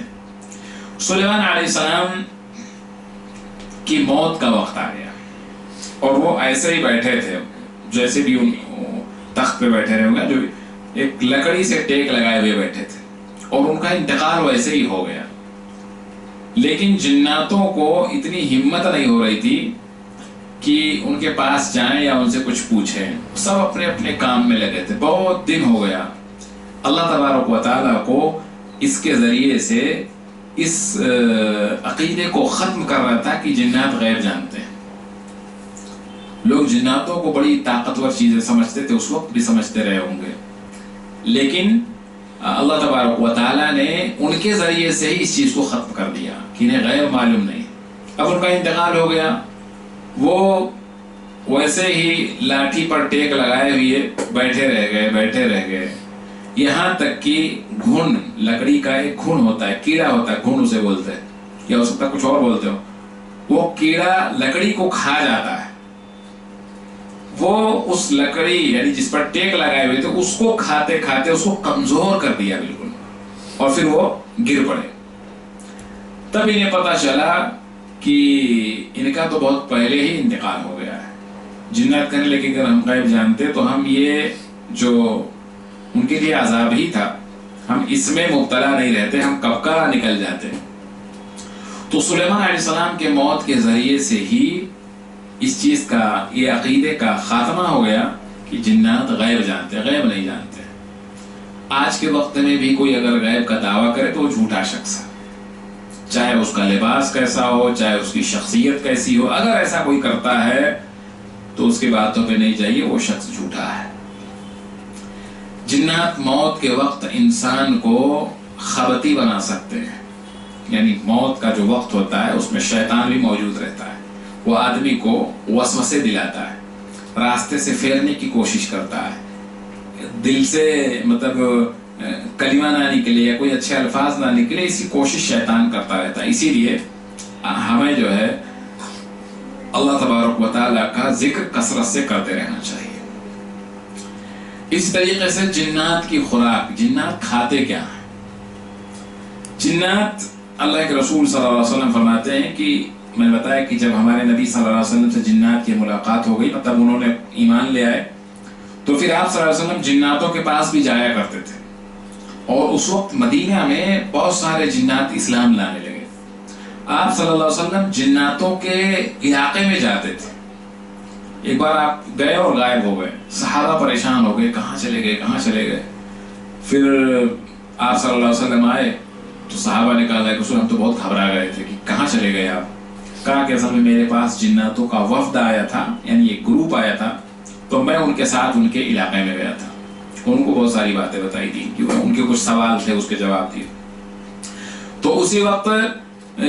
سلیمان علیہ السلام کی موت کا وقت آ گیا اور وہ ایسے ہی بیٹھے تھے جیسے بھی تخت پہ بیٹھے رہے ہوں گے، جو ایک لکڑی سے ٹیک لگائے ہوئے بیٹھے تھے، اور ان کا انتقال ویسے ہی ہو گیا۔ لیکن جناتوں کو اتنی ہمت نہیں ہو رہی تھی کہ ان کے پاس جائیں یا ان سے کچھ پوچھیں، سب اپنے اپنے کام میں لگے تھے۔ بہت دن ہو گیا، اللہ تبارک و تعالیٰ کو اس کے ذریعے سے اس عقیدے کو ختم کر رہا تھا کہ جنات غیب جانتے ہیں۔ لوگ جناتوں کو بڑی طاقتور چیزیں سمجھتے تھے، اس وقت بھی سمجھتے رہے ہوں گے، لیکن اللہ تبارک و تعالیٰ نے ان کے ذریعے سے ہی اس چیز کو ختم کر دیا کہ انہیں غیب معلوم نہیں۔ اب ان کا انتقال ہو گیا، وہ ویسے ہی لاٹھی پر ٹیک لگائے ہوئے بیٹھے رہ گئے، یہاں تک کہ گھن، لکڑی کا ایک گھن ہوتا ہے، کیڑا ہوتا ہے، گھن اسے بولتے ہیں، یا ہو سکتا ہے کچھ اور بولتے ہو، وہ کیڑا لکڑی کو کھا جاتا ہے، وہ اس لکڑی یعنی جس پر ٹیک لگائے ہوئے تھے اس کو کھاتے کھاتے اس کو کمزور کر دیا بالکل، اور پھر وہ گر پڑے۔ تب انہیں پتا چلا کہ ان کا تو بہت پہلے ہی انتقال ہو گیا ہے۔ جنات کہنے لگے اگر ہم غیب جانتے تو ہم یہ جو ان کے لیے عذاب ہی تھا، ہم اس میں مبتلا نہیں رہتے، ہم کب کا نکل جاتے۔ تو سلیمان علیہ السلام کے موت کے ذریعے سے ہی اس چیز کا، یہ عقیدے کا خاتمہ ہو گیا کہ جنات غیب جانتے، غیب نہیں جانتے۔ آج کے وقت میں بھی کوئی اگر غیب کا دعویٰ کرے تو وہ جھوٹا شخص ہے، چاہے اس کا لباس کیسا ہو، چاہے اس کی شخصیت کیسی ہو، اگر ایسا کوئی کرتا ہے تو اس کی باتوں پہ نہیں جائیے، وہ شخص جھوٹا ہے۔ جنات موت کے وقت انسان کو خبتی بنا سکتے ہیں، یعنی موت کا جو وقت ہوتا ہے اس میں شیطان بھی موجود رہتا ہے، وہ آدمی کو وسوسے دلاتا ہے، راستے سے پھیرنے کی کوشش کرتا ہے، دل سے مطلب کلمہ نہ نکلے یا کوئی اچھے الفاظ نہ نکلے، اسی کوشش شیطان کرتا رہتا ہے۔ اسی لیے ہمیں جو ہے اللہ تبارک و تعالیٰ کا ذکر کثرت سے کرتے رہنا چاہیے۔ اس طریقے سے جنات کی خوراک، جنات کھاتے کیا ہیں؟ جنات، اللہ کے رسول صلی اللہ علیہ وسلم فرماتے ہیں کہ میں نے بتایا کہ جب ہمارے نبی صلی اللہ علیہ وسلم سے جنات کی ملاقات ہو گئی، مطلب انہوں نے ایمان لے آئے، تو پھر آپ صلی اللہ علیہ وسلم جناتوں کے پاس بھی جایا کرتے تھے، اور اس وقت مدینہ میں بہت سارے جنات اسلام لانے لگے۔ آپ صلی اللہ علیہ وسلم جناتوں کے علاقے میں جاتے تھے۔ ایک بار آپ گئے اور غائب ہو گئے، صحابہ پریشان ہو گئے، کہاں چلے گئے۔ پھر آپ صلی اللہ علیہ وسلم آئے تو صحابہ نے کہا کہ ہم تو بہت گھبرا گئے تھے کہ کہاں چلے گئے آپ؟ کہا کہ اصل میں میرے پاس جناتوں کا وفد آیا تھا، یعنی ایک گروپ آیا تھا، تو میں ان کے ساتھ ان کے علاقے میں گیا تھا، ان کو بہت ساری باتیں بتائی تھی، کیونکہ ان کے کچھ سوال تھے، اس کے جواب دیے۔ تو اسی وقت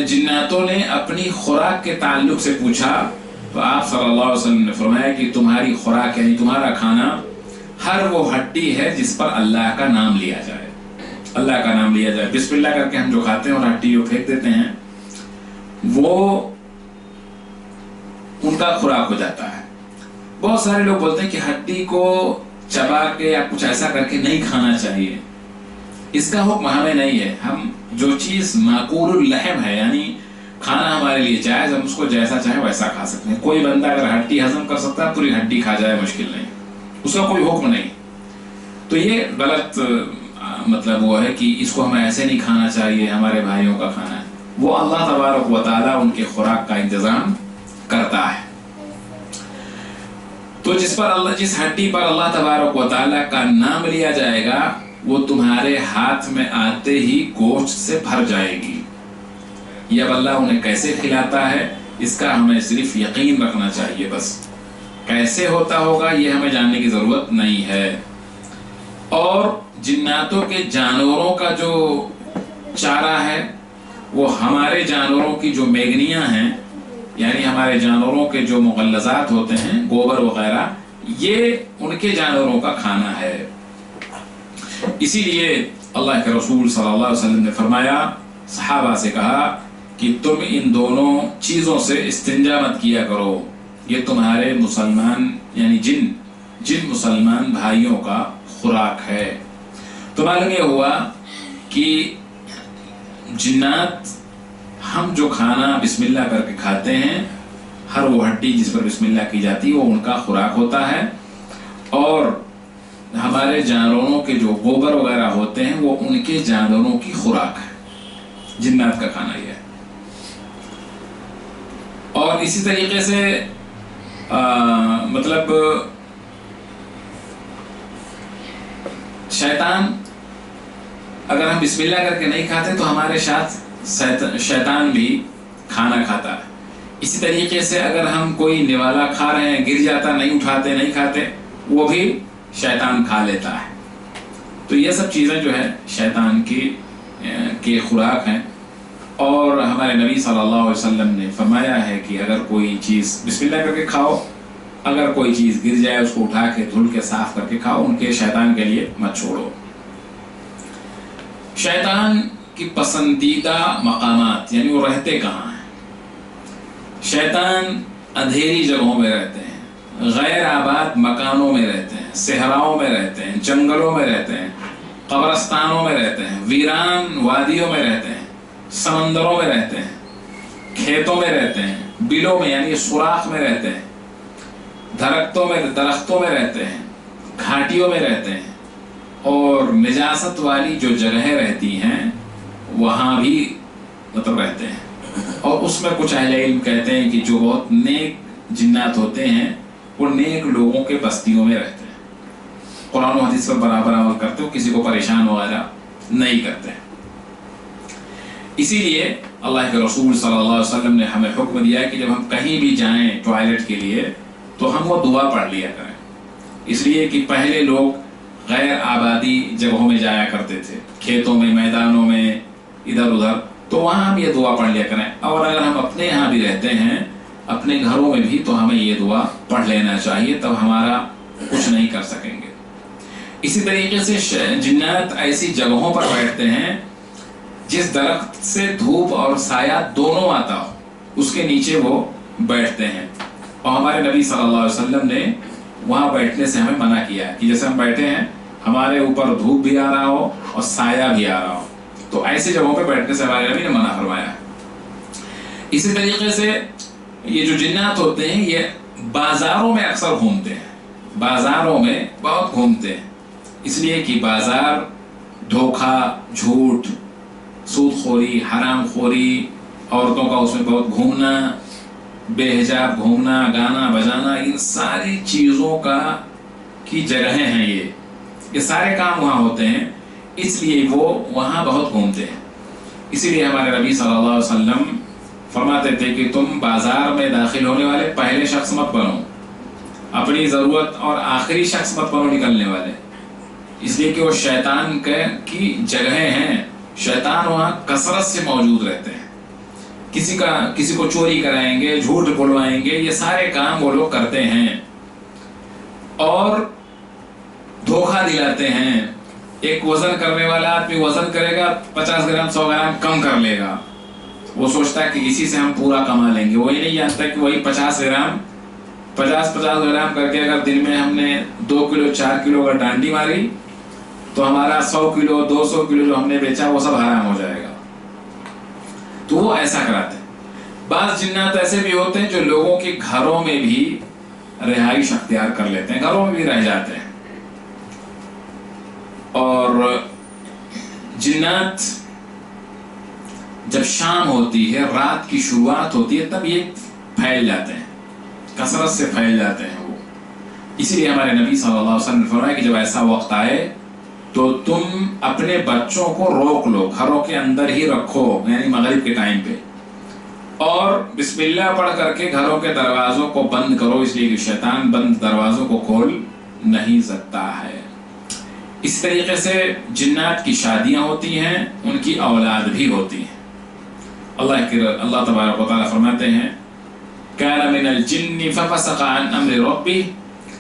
جناتوں نے اپنی خوراک کے تعلق سے پوچھا، تو آپ صلی اللہ علیہ وسلم نے فرمایا کہ تمہاری خوراک یعنی تمہارا کھانا ہر وہ ہڈی ہے جس پر اللہ کا نام لیا جائے، اللہ کا نام لیا جائے، بسم اللہ کر کے ہم جو کھاتے ہیں اور ہڈی کو پھینک دیتے ہیں، وہ ان کا خوراک ہو جاتا ہے۔ بہت سارے لوگ بولتے ہیں کہ ہڈی کو چبا کے یا کچھ ایسا کر کے نہیں کھانا چاہیے، اس کا حکم ہمیں نہیں ہے۔ ہم جو چیز معقول اللحم ہے، یعنی کھانا ہمارے لیے جائز، ہم اس کو جیسا چاہیں ویسا کھا سکتے ہیں۔ کوئی بندہ اگر ہڈی ہضم کر سکتا ہے، پوری ہڈی کھا جائے، مشکل نہیں، اس کا کوئی حکم نہیں۔ تو یہ غلط مطلب وہ ہے کہ اس کو ہمیں ایسے نہیں کھانا چاہیے، ہمارے بھائیوں کا کھانا ہے، وہ اللہ تبارک و تعالیٰ ان کے خوراک کا انتظام کرتا ہے۔ تو جس ہڈی پر اللہ تبارک و تعالیٰ کا نام لیا جائے گا، وہ تمہارے ہاتھ میں آتے ہی گوشت سے بھر جائے گی۔ یہ اب اللہ انہیں کیسے کھلاتا ہے، اس کا ہمیں صرف یقین رکھنا چاہیے، بس کیسے ہوتا ہوگا یہ ہمیں جاننے کی ضرورت نہیں ہے۔ اور جناتوں کے جانوروں کا جو چارہ ہے، وہ ہمارے جانوروں کی جو میگنیاں ہیں، یعنی ہمارے جانوروں کے جو مغلظات ہوتے ہیں، گوبر وغیرہ، یہ ان کے جانوروں کا کھانا ہے۔ اسی لیے اللہ کے رسول صلی اللہ علیہ وسلم نے فرمایا، صحابہ سے کہا کہ تم ان دونوں چیزوں سے استنجا مت کیا کرو، یہ تمہارے مسلمان یعنی جن مسلمان بھائیوں کا خوراک ہے۔ تو معلوم یہ ہوا کہ جنات ہم جو کھانا بسم اللہ کر کے کھاتے ہیں، ہر وہ ہڈی جس پر بسم اللہ کی جاتی ہے وہ ان کا خوراک ہوتا ہے، اور ہمارے جانوروں کے جو گوبر وغیرہ ہوتے ہیں وہ ان کے جانوروں کی خوراک ہے۔ جنات کا کھانا یہ ہے۔ اور اسی طریقے سے مطلب شیطان اگر ہم بسم اللہ کر کے نہیں کھاتے تو ہمارے ساتھ شیطان بھی کھانا کھاتا ہے۔ اسی طریقے سے اگر ہم کوئی نوالا کھا رہے ہیں، گر جاتا، نہیں اٹھاتے نہیں کھاتے، وہ بھی شیطان کھا لیتا ہے۔ تو یہ سب چیزیں جو ہے شیطان کی خوراک ہیں۔ اور ہمارے نبی صلی اللہ علیہ وسلم نے فرمایا ہے کہ اگر کوئی چیز بسم اللہ کر کے کھاؤ، اگر کوئی چیز گر جائے اس کو اٹھا کے دھل کے صاف کر کے کھاؤ، ان کے شیطان کے لیے مت چھوڑو۔ شیطان کی پسندیدہ مقامات یعنی وہ رہتے کہاں ہیں؟ شیطان اندھیری جگہوں میں رہتے ہیں، غیر آباد مکانوں میں رہتے ہیں، صحراؤں میں رہتے ہیں، جنگلوں میں رہتے ہیں، قبرستانوں میں رہتے ہیں، ویران وادیوں میں رہتے ہیں، سمندروں میں رہتے ہیں، کھیتوں میں رہتے ہیں، بلوں میں یعنی سوراخ میں رہتے ہیں، درختوں میں رہتے ہیں، گھاٹیوں میں رہتے ہیں، اور نجاست والی جو جگہیں رہتی ہیں وہاں بھی مطلب رہتے ہیں۔ اور اس میں کچھ اہل علم کہتے ہیں کہ جو بہت نیک جنات ہوتے ہیں وہ نیک لوگوں کے بستیوں میں رہتے ہیں، قرآن و حدیث پر برابر عمل کرتے ہو، کسی کو پریشان وغیرہ نہیں کرتے۔ اسی لیے اللہ کے رسول صلی اللہ علیہ وسلم نے ہمیں حکم دیا کہ جب ہم کہیں بھی جائیں ٹوائلٹ کے لیے تو ہم وہ دعا پڑھ لیا کریں، اس لیے کہ پہلے لوگ غیر آبادی جگہوں میں جایا کرتے تھے، کھیتوں میں، میدانوں میں، ادھر ادھر، تو وہاں ہم یہ دعا پڑھ لیا کریں۔ اور اگر ہم اپنے یہاں بھی رہتے ہیں، اپنے گھروں میں بھی، تو ہمیں یہ دعا پڑھ لینا چاہیے، تب ہمارا کچھ نہیں کر سکیں گے۔ اسی طریقے سے جنات ایسی جگہوں پر بیٹھتے ہیں جس درخت سے دھوپ اور سایہ دونوں آتا ہو، اس کے نیچے وہ بیٹھتے ہیں۔ اور ہمارے نبی صلی اللہ علیہ وسلم نے وہاں بیٹھنے سے ہمیں منع کیا ہے کہ جیسے ہم بیٹھے ہیں ہمارے اوپر دھوپ بھی آ رہا ہو اور سایہ بھی آ رہا ہو، تو ایسی جگہوں پہ بیٹھنے سے ہمارے نبی نے منع فرمایا ہے۔ اسی طریقے سے یہ جو جنات ہوتے ہیں یہ بازاروں میں اکثر گھومتے ہیں، بازاروں میں بہت گھومتے ہیں، اس لیے کہ بازار دھوکہ، جھوٹ، سود خوری، حرام خوری، عورتوں کا اس میں بہت گھومنا، بے حجاب گھومنا، گانا بجانا، ان ساری چیزوں کی جگہیں ہیں، یہ سارے کام وہاں ہوتے ہیں، اس لیے وہ وہاں بہت گھومتے ہیں۔ اسی لیے ہمارے نبی صلی اللہ علیہ وسلم فرماتے تھے کہ تم بازار میں داخل ہونے والے پہلے شخص مت بنو، اپنی ضرورت اور آخری شخص مت بنو نکلنے والے، اس لیے کہ وہ شیطان کی جگہیں ہیں، شیطان وہاں کثرت سے موجود رہتے ہیں، کسی کو چوری کرائیں گے، جھوٹ بلوائیں گے، یہ سارے کام وہ لوگ کرتے ہیں اور دھوکہ دلاتے ہیں۔ ایک وزن کرنے والا آدمی وزن کرے گا 50 گرام 100 گرام کم کر لے گا، وہ سوچتا ہے کہ اسی سے ہم پورا کما لیں گے، وہ یہ نہیں جانتا کہ وہی 50 گرام کر کے اگر دن میں ہم نے 2 کلو 4 کلو اگر ڈانڈی ماری تو ہمارا 100 کلو 200 کلو جو ہم نے بیچا وہ سب حرام ہو جائے گا۔ تو وہ ایسا کراتے ہیں۔ بعض جنات ایسے بھی ہوتے ہیں جو لوگوں کے گھروں میں بھی رہائش اختیار کر لیتے ہیں، گھروں میں بھی رہ جاتے ہیں۔ اور جنات جب شام ہوتی ہے، رات کی شروعات ہوتی ہے، تب یہ پھیل جاتے ہیں، کثرت سے پھیل جاتے ہیں وہ۔ اسی لیے ہمارے نبی صلی اللہ علیہ وسلم نے فرمایا کہ جب ایسا وقت آئے تو تم اپنے بچوں کو روک لو، گھروں کے اندر ہی رکھو، یعنی مغرب کے ٹائم پہ، اور بسم اللہ پڑھ کر کے گھروں کے دروازوں کو بند کرو، اس لیے کہ شیطان بند دروازوں کو کھول نہیں سکتا ہے۔ اس طریقے سے جنات کی شادیاں ہوتی ہیں، ان کی اولاد بھی ہوتی ہیں۔ اللہ تبارک و تعالیٰ فرماتے ہیں کان من الجن ففسق عن امر ربه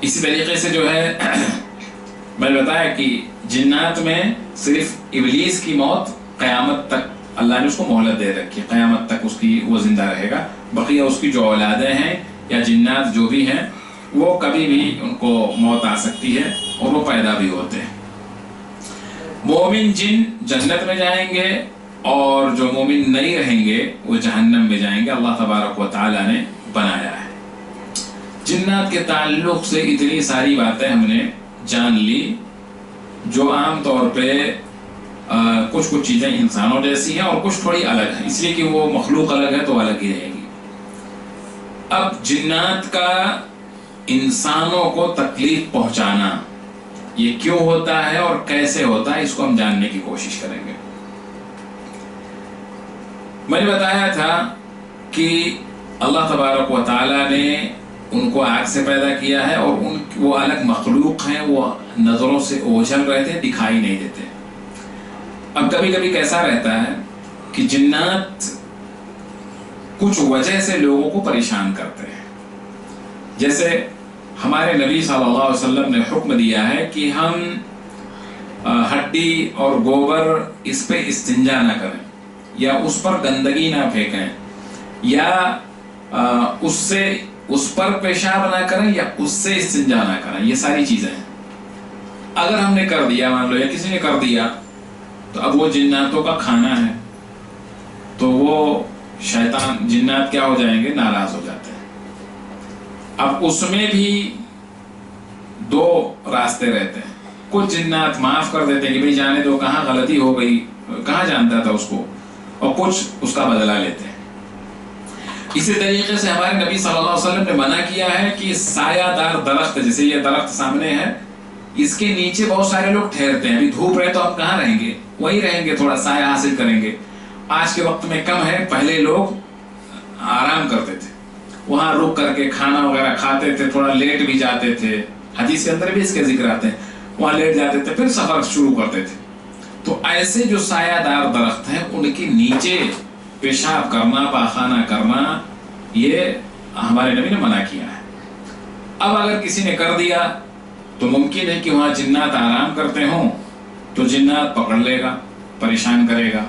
اسی طریقے سے جو ہے میں نے بتایا کہ جنات میں صرف ابلیس کی موت قیامت تک اللہ نے اس کو مہلت دے رکھی، قیامت تک اس کی وہ زندہ رہے گا، بقیہ اس کی جو اولادیں ہیں یا جنات جو بھی ہیں وہ کبھی بھی ان کو موت آ سکتی ہے اور وہ پیدا بھی ہوتے ہیں۔ مومن جن جنت میں جائیں گے اور جو مومن نہیں رہیں گے وہ جہنم میں جائیں گے، اللہ تبارک و تعالیٰ نے بنایا ہے۔ جنات کے تعلق سے اتنی ساری باتیں ہم نے جان لی جو عام طور پہ کچھ چیزیں انسانوں جیسی ہیں اور کچھ تھوڑی الگ ہیں، اس لیے کہ وہ مخلوق الگ ہے تو الگ ہی رہے گی۔ اب جنات کا انسانوں کو تکلیف پہنچانا یہ کیوں ہوتا ہے اور کیسے ہوتا ہے، اس کو ہم جاننے کی کوشش کریں گے۔ میں نے بتایا تھا کہ اللہ تبارک و تعالیٰ نے ان کو آگ سے پیدا کیا ہے اور وہ الگ مخلوق ہیں، وہ نظروں سے اوجھل رہتے ہیں، دکھائی نہیں دیتے۔ اب کبھی کبھی کیسا رہتا ہے کہ جنات کچھ وجہ سے لوگوں کو پریشان کرتے ہیں، جیسے ہمارے نبی صلی اللہ علیہ وسلم نے حکم دیا ہے کہ ہم ہڈی اور گوبر اس پہ استنجا نہ کریں یا اس پر گندگی نہ پھینکیں یا اس پر پیشاب نہ کریں یا اس سے استنجا نہ کریں، یہ ساری چیزیں ہیں۔ اگر ہم نے کر دیا، مان لو یا کسی نے کر دیا، تو اب وہ جناتوں کا کھانا ہے، تو وہ شیطان جنات کیا ہو جائیں گے، ناراض ہو جاتے ہیں۔ اب اس میں بھی دو راستے رہتے ہیں، کچھ جنات معاف کر دیتے ہیں کہ بھئی جانے دو، کہاں غلطی ہو گئی، کہاں جانتا تھا اس کو، اور کچھ اس کا بدلہ لیتے ہیں۔ اسی طریقے سے ہمارے نبی صلی اللہ علیہ وسلم نے منع کیا ہے کہ سایہ دار درخت، جیسے یہ درخت سامنے ہے، اس کے نیچے بہت سارے لوگ ٹھہرتے ہیں، ابھی دھوپ رہے تو ہم کہاں رہیں گے، وہی رہیں گے، تھوڑا سایہ حاصل کریں گے۔ آج کے وقت میں کم ہے، پہلے لوگ آرام کرتے تھے، وہاں رک کر کے کھانا وغیرہ کھاتے تھے، تھوڑا لیٹ بھی جاتے تھے، حدیث کے اندر بھی اس کے ذکر آتے ہیں، وہاں لیٹ جاتے تھے پھر سفر شروع کرتے تھے۔ تو ایسے جو سایہ دار درخت ہیں ان کے نیچے پیشاب کرنا، پاخانہ کرنا، یہ ہمارے نبی نے منع کیا ہے۔ اب اگر کسی نے کر دیا تو ممکن ہے کہ وہاں جنات آرام کرتے ہوں تو جنات پکڑ لے گا، پریشان کرے گا۔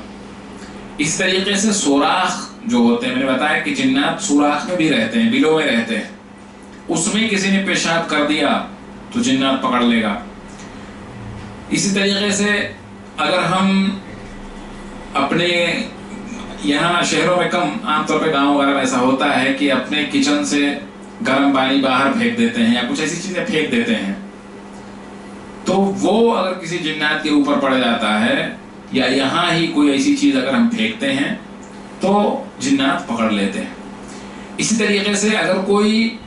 اس طریقے سے سوراخ جو ہوتے ہیں، میں نے بتایا کہ جنات سوراخ میں بھی رہتے ہیں، بلوں میں رہتے ہیں، اس میں کسی نے پیشاب کر دیا تو جنات پکڑ لے گا۔ اسی طریقے سے اگر ہم اپنے یہاں شہروں میں کم، عام طور پہ گاؤں وغیرہ میں ایسا ہوتا ہے کہ اپنے کچن سے گرم پانی باہر پھینک دیتے ہیں یا کچھ ایسی چیزیں پھینک دیتے ہیں، تو وہ اگر کسی جنات کے اوپر پڑ جاتا ہے یا یہاں ہی کوئی ایسی چیز اگر ہم پھینکتے ہیں تو جنات پکڑ لیتے ہیں۔ اسی طریقے سے اگر کوئی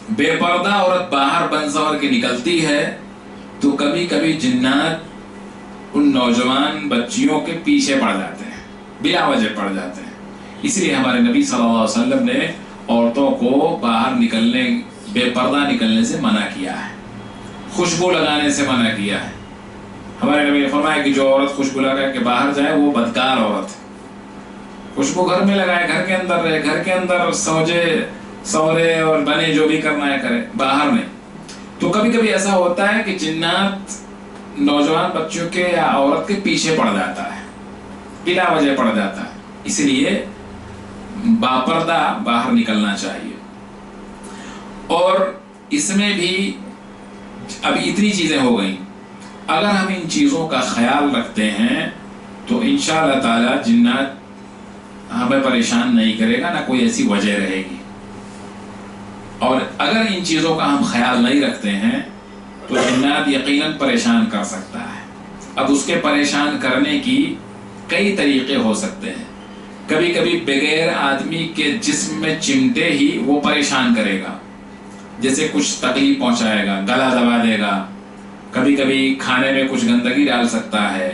بے پردہ عورت باہر بنسور کے نکلتی ہے تو کبھی کبھی جنات ان نوجوان بچیوں کے پیچھے پڑ جاتے ہیں، بلا وجہ پڑ جاتے ہیں۔ اس لیے ہمارے نبی صلی اللہ علیہ وسلم نے عورتوں کو باہر نکلنے، بے پردہ نکلنے سے منع کیا ہے، خوشبو لگانے سے منع کیا ہے۔ ہمارے نبی نے فرمایا کہ جو عورت خوشبو لگا کے باہر جائے وہ بدکار عورت ہے۔ خوشبو گھر میں لگائے، گھر کے اندر رہے، گھر کے اندر سورے اور بنے جو بھی کرنا ہے کرے، باہر نہیں۔ تو کبھی کبھی ایسا ہوتا ہے کہ جنات نوجوان بچوں کے یا عورت کے پیچھے پڑ جاتا ہے، بلا وجہ پڑ جاتا ہے، اس لیے باپردہ باہر نکلنا چاہیے۔ اور اس میں بھی اب اتنی چیزیں ہو گئیں، اگر ہم ان چیزوں کا خیال رکھتے ہیں تو انشاءاللہ تعالی جنات ہمیں پریشان نہیں کرے گا، نہ کوئی ایسی وجہ رہے گی۔ اور اگر ان چیزوں کا ہم خیال نہیں رکھتے ہیں تو جنات یقیناً پریشان کر سکتا ہے۔ اب اس کے پریشان کرنے کی کئی طریقے ہو سکتے ہیں۔ کبھی کبھی بغیر آدمی کے جسم میں چمٹے ہی وہ پریشان کرے گا، جیسے کچھ تکلیف پہنچائے گا، گلا دبا دے گا، کبھی کبھی کھانے میں کچھ گندگی ڈال سکتا ہے،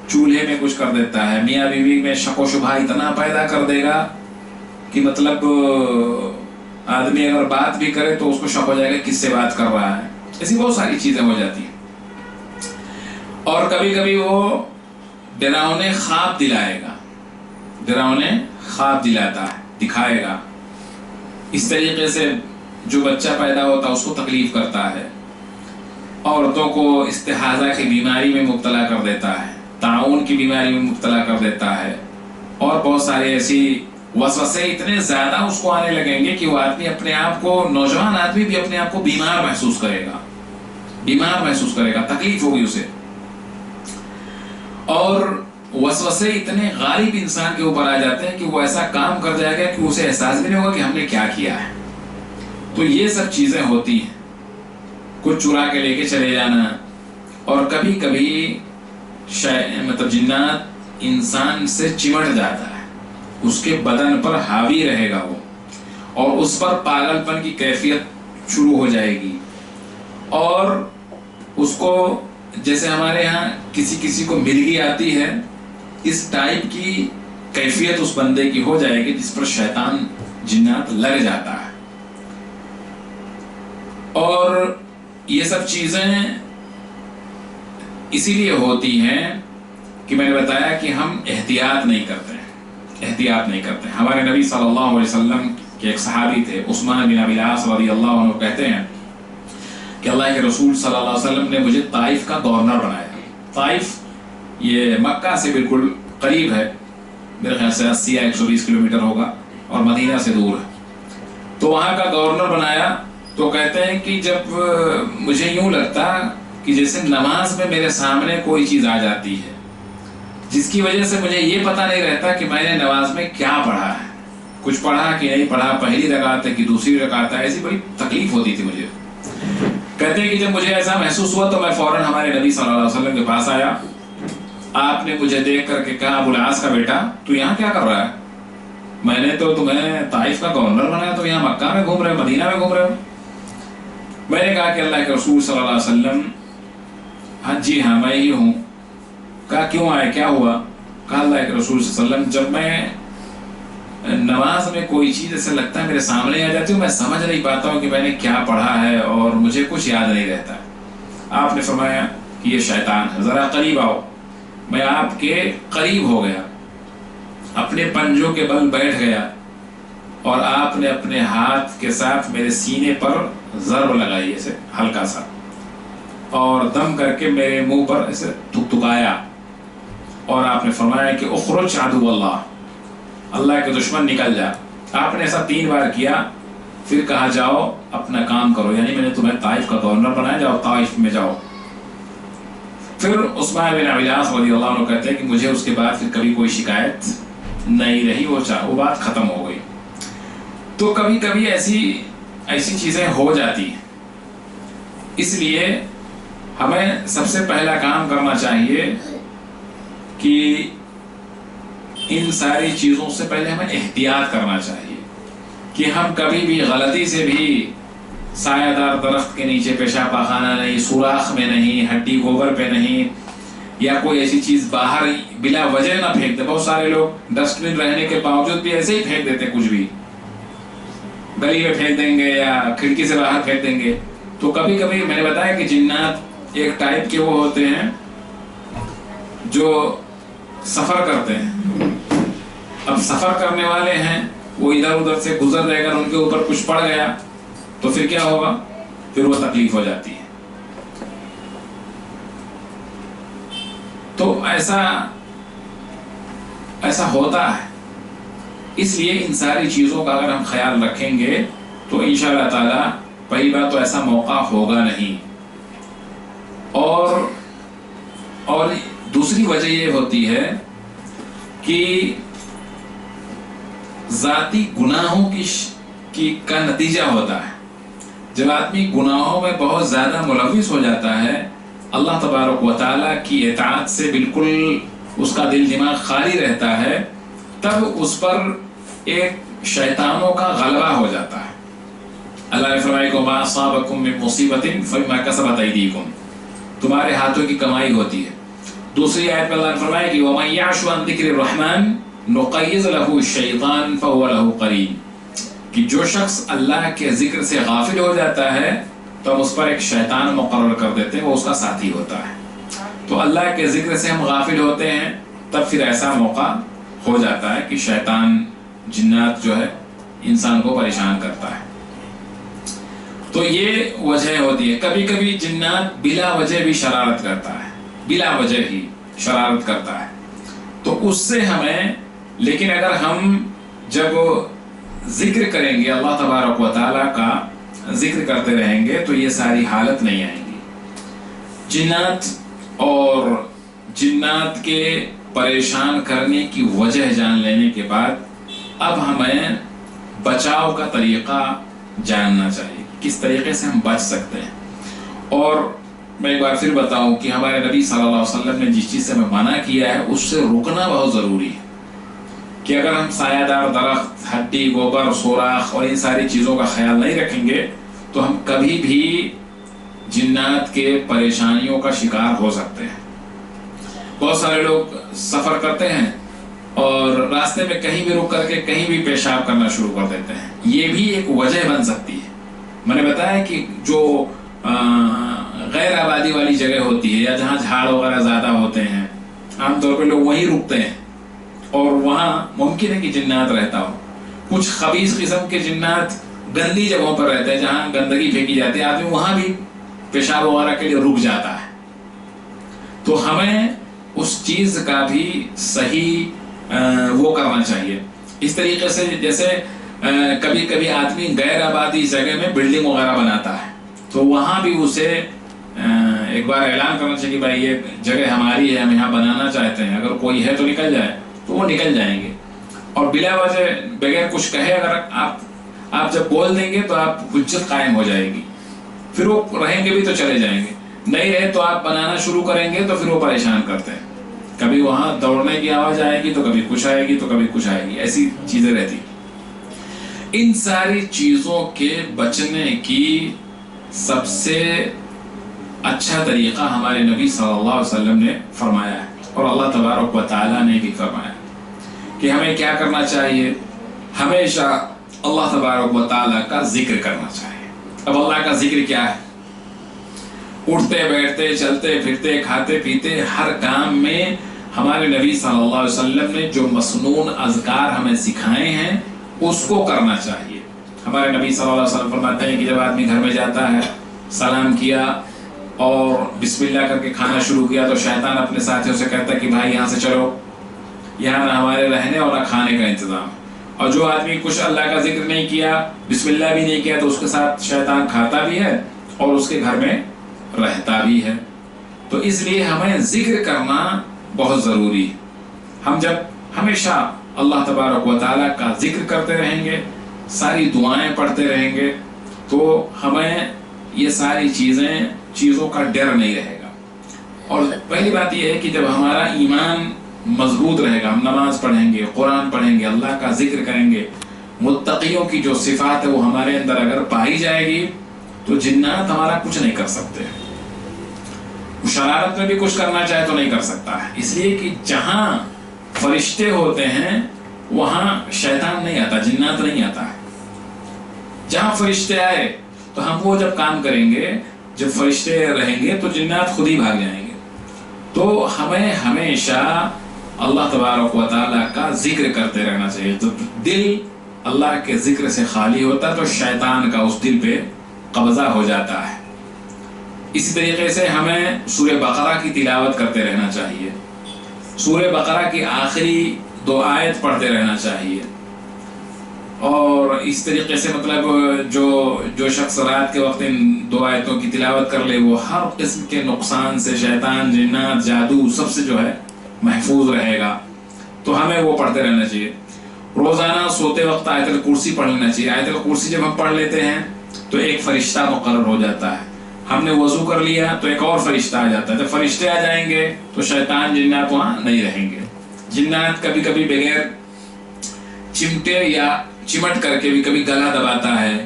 چولہے میں کچھ کر دیتا ہے، میاں بیوی میں شک و شبہ اتنا پیدا کر دے گا کہ مطلب آدمی اگر بات بھی کرے تو اس کو شک ہو جائے گا کس سے بات کر رہا ہے، ایسی بہت ساری چیزیں ہو جاتی ہیں۔ اور کبھی کبھی وہ ڈراؤنے خواب دلائے گا، ڈراؤنے خواب دلاتا ہے، دکھائے گا۔ اس طریقے سے جو بچہ پیدا ہوتا ہے اس کو تکلیف کرتا ہے، عورتوں کو استحاضہ کی بیماری میں مبتلا کر دیتا ہے، طاعون کی بیماری میں مبتلا کر دیتا ہے، اور بہت سارے ایسی وسوسے اتنے زیادہ اس کو آنے لگیں گے کہ وہ آدمی اپنے آپ کو، نوجوان آدمی بھی اپنے آپ کو بیمار محسوس کرے گا، تکلیف ہوگی اسے، اور وسوسے اتنے غالب انسان کے اوپر آ جاتے ہیں کہ وہ ایسا کام کر جائے گا کہ اسے احساس بھی نہیں ہوگا کہ ہم نے کیا کیا ہے۔ تو یہ سب چیزیں ہوتی ہیں، کچھ چرا کے لے کے چلے جانا، اور کبھی کبھی مطلب جنات انسان سے چمٹ جاتا ہے، اس کے بدن پر حاوی رہے گا وہ، اور اس پر پاگل پن کی کیفیت شروع ہو جائے گی، اور اس کو جیسے ہمارے ہاں کسی کو مرگی آتی ہے، اس ٹائپ کی کیفیت اس بندے کی ہو جائے گی جس پر شیطان جنات لگ جاتا ہے۔ اور یہ سب چیزیں اسی لیے ہوتی ہیں کہ میں نے بتایا کہ ہم احتیاط نہیں کرتے۔ ہمارے نبی صلی اللہ علیہ وسلم کے ایک صحابی تھے، عثمان بن ابی العاص رضی اللہ عنہ، کہتے ہیں کہ اللہ کے رسول صلی اللہ علیہ وسلم نے مجھے طائف کا گورنر بنایا۔ طائف یہ مکہ سے بالکل قریب ہے، میرے خیال سے 80 یا 120 کلومیٹر ہوگا، اور مدینہ سے دور ہے، تو وہاں کا گورنر بنایا۔ تو کہتے ہیں کہ جب مجھے یوں لگتا کہ جیسے نماز میں میرے سامنے کوئی چیز آ جاتی ہے جس کی وجہ سے مجھے یہ پتہ نہیں رہتا کہ میں نے نماز میں کیا پڑھا ہے، کچھ پڑھا کہ نہیں پڑھا، پہلی رکعت ہے کہ دوسری رکعت ہے، ایسی بڑی تکلیف ہوتی تھی مجھے۔ کہتے ہیں کہ جب مجھے ایسا محسوس ہوا تو میں فوراً ہمارے نبی صلی اللہ علیہ وسلم کے پاس آیا۔ آپ نے مجھے دیکھ کر کے کہا، ابو العاص کا بیٹا تو یہاں کیا کر رہا ہے؟ میں نے تو تمہیں طائف کا گورنر بنایا، تو یہاں مکہ میں گھوم رہے ہو، مدینہ میں گھوم رہے ہو؟ میں نے کہا کہ اللہ کے رسول صلی اللہ علیہ وسلم، ہاں جی ہاں میں ہی ہوں۔ کہا کیوں آئے، کیا ہوا؟ کہا اللہ کے رسول صلی اللہ علیہ وسلم، جب میں نماز میں کوئی چیز ایسا لگتا ہے میرے سامنے آ جاتی ہوں، میں سمجھ نہیں پاتا ہوں کہ میں نے کیا پڑھا ہے اور مجھے کچھ یاد نہیں رہتا۔ آپ نے فرمایا کہ یہ شیطان ہے، ذرا قریب آؤ۔ میں آپ کے قریب ہو گیا، اپنے پنجوں کے بل بیٹھ گیا، اور آپ نے اپنے ہاتھ کے ساتھ میرے سینے پر ضرب لگائی ایسے ہلکا سا، اور دم کر کے میرے منہ پر ایسے تھکتھکایا، اور آپ نے فرمایا کہ اخرج عدو اللہ، اللہ کے دشمن نکل جا۔ آپ نے ایسا 3 بار کیا، پھر کہا جاؤ اپنا کام کرو، یعنی میں نے تمہیں طائف کا گورنر بنایا، جاؤ طائف میں جاؤ۔ پھر عثمان بن ابی العاص رضی اللہ عنہ کہتے ہیں کہ مجھے اس کے بعد پھر کبھی کوئی شکایت نہیں رہی، وہ بات ختم ہو گئی۔ تو کبھی کبھی ایسی چیزیں ہو جاتی ہیں، اس لیے ہمیں سب سے پہلا کام کرنا چاہیے کہ ان ساری چیزوں سے پہلے ہمیں احتیاط کرنا چاہیے کہ ہم کبھی بھی غلطی سے بھی سایہ دار درخت کے نیچے پیشاب پاخانہ نہیں، سوراخ میں نہیں، ہڈی گوبر پہ نہیں، یا کوئی ایسی چیز باہر بلا وجہ نہ پھینک دے۔ بہت سارے لوگ ڈسٹ بن رہنے کے باوجود بھی ایسے ہی پھینک دیتے، کچھ بھی گلی میں پھینک دیں گے یا کھڑکی سے باہر پھینک دیں گے۔ تو کبھی کبھی میں نے بتایا کہ جنات ایک ٹائپ کے وہ ہوتے ہیں جو سفر کرتے ہیں۔ اب سفر کرنے والے ہیں، وہ ادھر ادھر سے گزر رہے، اگر ان کے اوپر کچھ پڑ گیا تو پھر کیا ہوگا؟ پھر وہ تکلیف ہو جاتی ہے۔ تو ایسا ہوتا ہے، اس لیے ان ساری چیزوں کا اگر ہم خیال رکھیں گے تو انشاءاللہ تعالی پہلی بات تو ایسا موقع ہوگا نہیں، اور دوسری وجہ یہ ہوتی ہے کہ ذاتی گناہوں کا نتیجہ ہوتا ہے۔ جب آدمی گناہوں میں بہت زیادہ ملوث ہو جاتا ہے، اللہ تبارک و تعالیٰ کی اطاعت سے بالکل اس کا دل دماغ خالی رہتا ہے، تب اس پر ایک شیطانوں کا غلبہ ہو جاتا ہے۔ اللہ نے فرمایا کہ ما اصابکم من مصیبت فبما کسبت ایدیکم، تمہارے ہاتھوں کی کمائی ہوتی ہے۔ دوسری آیت میں اللہ نے فرمایا کہ ومن یعش عن ذکر الرحمن نقیض له الشیطان فهو له قرین، کہ جو شخص اللہ کے ذکر سے غافل ہو جاتا ہے تو ہم اس پر ایک شیطان مقرر کر دیتے ہیں، وہ اس کا ساتھی ہوتا ہے۔ تو اللہ کے ذکر سے ہم غافل ہوتے ہیں، تب پھر ایسا موقع ہو جاتا ہے کہ شیطان جنات جو ہے انسان کو پریشان کرتا ہے۔ تو یہ وجہ ہوتی ہے. کبھی کبھی جنات بلا وجہ بھی شرارت کرتا ہے، بلا وجہ ہی شرارت کرتا ہے، تو اس سے ہمیں، لیکن اگر ہم جب ذکر کریں گے اللہ تبارک و تعالیٰ کا ذکر کرتے رہیں گے تو یہ ساری حالت نہیں آئیں گی. جنات اور جنات کے پریشان کرنے کی وجہ جان لینے کے بعد اب ہمیں بچاؤ کا طریقہ جاننا چاہیے، کس طریقے سے ہم بچ سکتے ہیں. اور میں ایک بار پھر بتاؤں کہ ہمارے نبی صلی اللہ علیہ وسلم نے جس چیز سے ہمیں منع کیا ہے اس سے رکنا بہت ضروری ہے. کہ اگر ہم سایہ دار درخت، ہڈی، گوبر، سوراخ اور ان ساری چیزوں کا خیال نہیں رکھیں گے تو ہم کبھی بھی جنات کے پریشانیوں کا شکار ہو سکتے ہیں. بہت سارے لوگ سفر کرتے ہیں اور راستے میں کہیں بھی رک کر کے کہیں بھی پیشاب کرنا شروع کر دیتے ہیں. یہ بھی ایک وجہ بن سکتی ہے. میں نے بتایا کہ جو غیر آبادی والی جگہ ہوتی ہے یا جہاں جھاڑ وغیرہ زیادہ ہوتے ہیں، عام طور پہ لوگ وہیں رکتے ہیں اور وہاں ممکن ہے کہ جنات رہتا ہو. کچھ خبیث قسم کے جنات گندی جگہوں پر رہتے ہیں جہاں گندگی پھینکی جاتی ہے، آدمی وہاں بھی پیشاب وغیرہ کے لیے رک جاتا ہے. تو ہمیں اس چیز کا بھی صحیح وہ کرنا چاہیے. اس طریقے سے جیسے کبھی کبھی آدمی غیر آبادی جگہ میں بلڈنگ وغیرہ بناتا ہے تو وہاں بھی اسے ایک بار اعلان کرنا چاہیے کہ بھائی یہ جگہ ہماری ہے، ہم یہاں بنانا چاہتے ہیں، اگر کوئی ہے تو نکل جائے. تو وہ نکل جائیں گے. اور بلا وجہ بغیر کچھ کہے اگر آپ جب بول دیں گے تو آپ حجت قائم ہو جائے گی، پھر وہ رہیں گے بھی تو چلے جائیں گے. نہیں رہے تو آپ بنانا شروع کریں گے تو پھر وہ پریشان کرتے ہیں. کبھی وہاں دوڑنے کی آواز آئے گی تو کبھی کچھ آئے گی تو کبھی کچھ آئے گی، ایسی چیزیں رہتی. ان ساری چیزوں کے بچنے کی سب سے اچھا طریقہ ہمارے نبی صلی اللہ علیہ وسلم نے فرمایا ہے اور اللہ تبارک و تعالیٰ نے بھی فرمایا کہ ہمیں کیا کرنا چاہیے. ہمیشہ اللہ تبارک و تعالیٰ کا ذکر کرنا چاہیے. اب اللہ کا ذکر کیا ہے؟ اٹھتے بیٹھتے چلتے پھرتے کھاتے پیتے ہر کام میں ہمارے نبی صلی اللہ علیہ وسلم نے جو مسنون اذکار ہمیں سکھائے ہیں اس کو کرنا چاہیے. ہمارے نبی صلی اللہ علیہ وسلم فرماتے ہیں کہ جب آدمی گھر میں جاتا ہے، سلام کیا اور بسم اللہ کر کے کھانا شروع کیا تو شیطان اپنے ساتھیوں سے کہتا ہے کہ بھائی یہاں سے چلو، یہاں نہ ہمارے رہنے اور نہ کھانے کا انتظام. اور جو آدمی کچھ اللہ کا ذکر نہیں کیا، بسم اللہ بھی نہیں کیا، تو اس کے ساتھ شیطان کھاتا بھی ہے اور اس کے گھر میں رہتا بھی ہے. تو اس لیے ہمیں ذکر کرنا بہت ضروری ہے. ہم جب ہمیشہ اللہ تبارک و تعالیٰ کا ذکر کرتے رہیں گے، ساری دعائیں پڑھتے رہیں گے تو ہمیں یہ ساری چیزوں کا ڈر نہیں رہے گا. اور پہلی بات یہ ہے کہ جب ہمارا ایمان مضبوط رہے گا، ہم نماز پڑھیں گے، قرآن پڑھیں گے، اللہ کا ذکر کریں گے، متقیوں کی جو صفات ہے وہ ہمارے اندر اگر پائی جائے گی تو جنات ہمارا کچھ نہیں کر سکتے. شرارت میں بھی کچھ کرنا چاہے تو نہیں کر سکتا ہے، اس لیے کہ جہاں فرشتے ہوتے ہیں وہاں شیطان نہیں آتا، جنات نہیں آتا ہے. جہاں فرشتے آئے تو ہم وہ جب کام کریں گے، جب فرشتے رہیں گے تو جنات خود ہی بھاگ جائیں گے. تو ہمیں ہمیشہ اللہ تبارک و تعالیٰ کا ذکر کرتے رہنا چاہیے. تو دل اللہ کے ذکر سے خالی ہوتا تو شیطان کا اس دل پہ قبضہ ہو جاتا ہے. اسی طریقے سے ہمیں سورہ بقرہ کی تلاوت کرتے رہنا چاہیے. سورہ بقرہ کی آخری 2 آیت پڑھتے رہنا چاہیے. اور اس طریقے سے مطلب جو شخص رات کے وقت ان 2 آیتوں کی تلاوت کر لے وہ ہر قسم کے نقصان سے، شیطان، جنات، جادو سب سے جو ہے محفوظ رہے گا. تو ہمیں وہ پڑھتے رہنا چاہیے. روزانہ سوتے وقت آیت الکرسی پڑھ لینا چاہیے. آیت الکرسی جب ہم پڑھ لیتے ہیں تو ایک فرشتہ مقرر ہو جاتا ہے. ہم نے وضو کر لیا تو ایک اور فرشتہ آ جاتا ہے. جب فرشتے آ جائیں گے تو شیطان جنات وہاں نہیں رہیں گے. جنات کبھی کبھی بغیر چمٹے یا چمٹ کر کے بھی کبھی گلا دباتا ہے،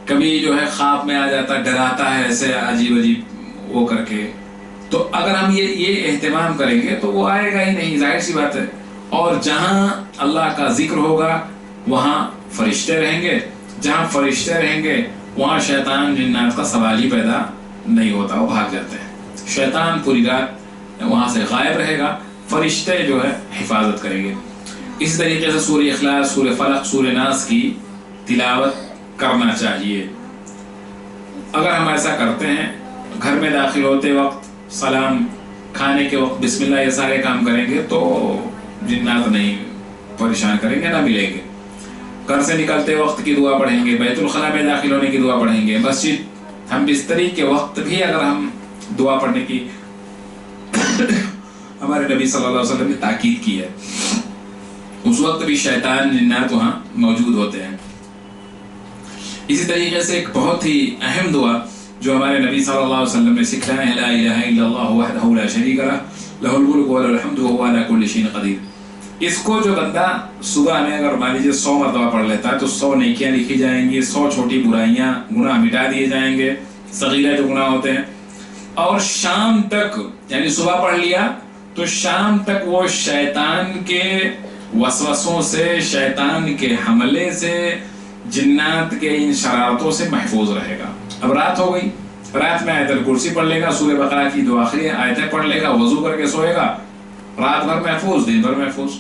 کبھی جو ہے خواب میں آ جاتا ہے، ڈراتا ہے ایسے عجیب عجیب وہ کر کے. تو اگر ہم یہ اہتمام کریں گے تو وہ آئے گا ہی نہیں، ظاہر سی بات ہے. اور جہاں اللہ کا ذکر ہوگا وہاں فرشتے رہیں گے، جہاں فرشتے رہیں گے وہاں شیطان جنات کا سوال ہی پیدا نہیں ہوتا، وہ بھاگ جاتے ہیں. شیطان پوری رات وہاں سے غائب رہے گا، فرشتے جو ہے حفاظت کریں گے. اس طریقے سے سورہ اخلاص، سورہ فلق، سورہ ناس کی تلاوت کرنا چاہیے. اگر ہم ایسا کرتے ہیں، گھر میں داخل ہوتے وقت سلام، کھانے کے وقت بسم اللہ، یہ سارے کام کریں گے تو جنات نہیں پریشان کریں گے، نہ ملیں گے۔ گھر سے نکلتے وقت کی دعا پڑھیں گے، بیت الخلا میں داخل ہونے کی دعا پڑھیں گے، مسجد ہم بستری کے وقت بھی اگر ہم دعا پڑھنے کی ہمارے نبی صلی اللہ علیہ وسلم نے تاکید کی ہے، اس وقت بھی شیطان جنات وہاں موجود ہوتے ہیں۔ اسی طریقے سے ایک بہت ہی اہم دعا جو ہمارے نبی صلی اللہ علیہ وسلم نے سکھلایا ہے، لا الہ الا اللہ وحدہ لا شریک لہ لہ الملک ولہ الحمد وہو علی کل شیء قدیر۔ اس کو جو بندہ صبح میں اگر مان لیجیے 100 مرتبہ پڑھ لیتا ہے تو 100 نیکیاں لکھی جائیں گی، 100 چھوٹی برائیاں، گناہ مٹا دیے جائیں گے، صغیرہ جو گناہ ہوتے ہیں۔ اور شام تک، یعنی صبح پڑھ لیا تو شام تک وہ شیطان کے وسوسوں سے، شیطان کے حملے سے، جنات کے ان شرارتوں سے محفوظ رہے گا۔ اب رات ہو گئی، رات میں آیت الکرسی پڑھ لے گا، سورہ بقرہ کی دو آخری آیتیں پڑھ لے گا، وضو کر کے سوئے گا، رات بھر محفوظ، دن بھر محفوظ۔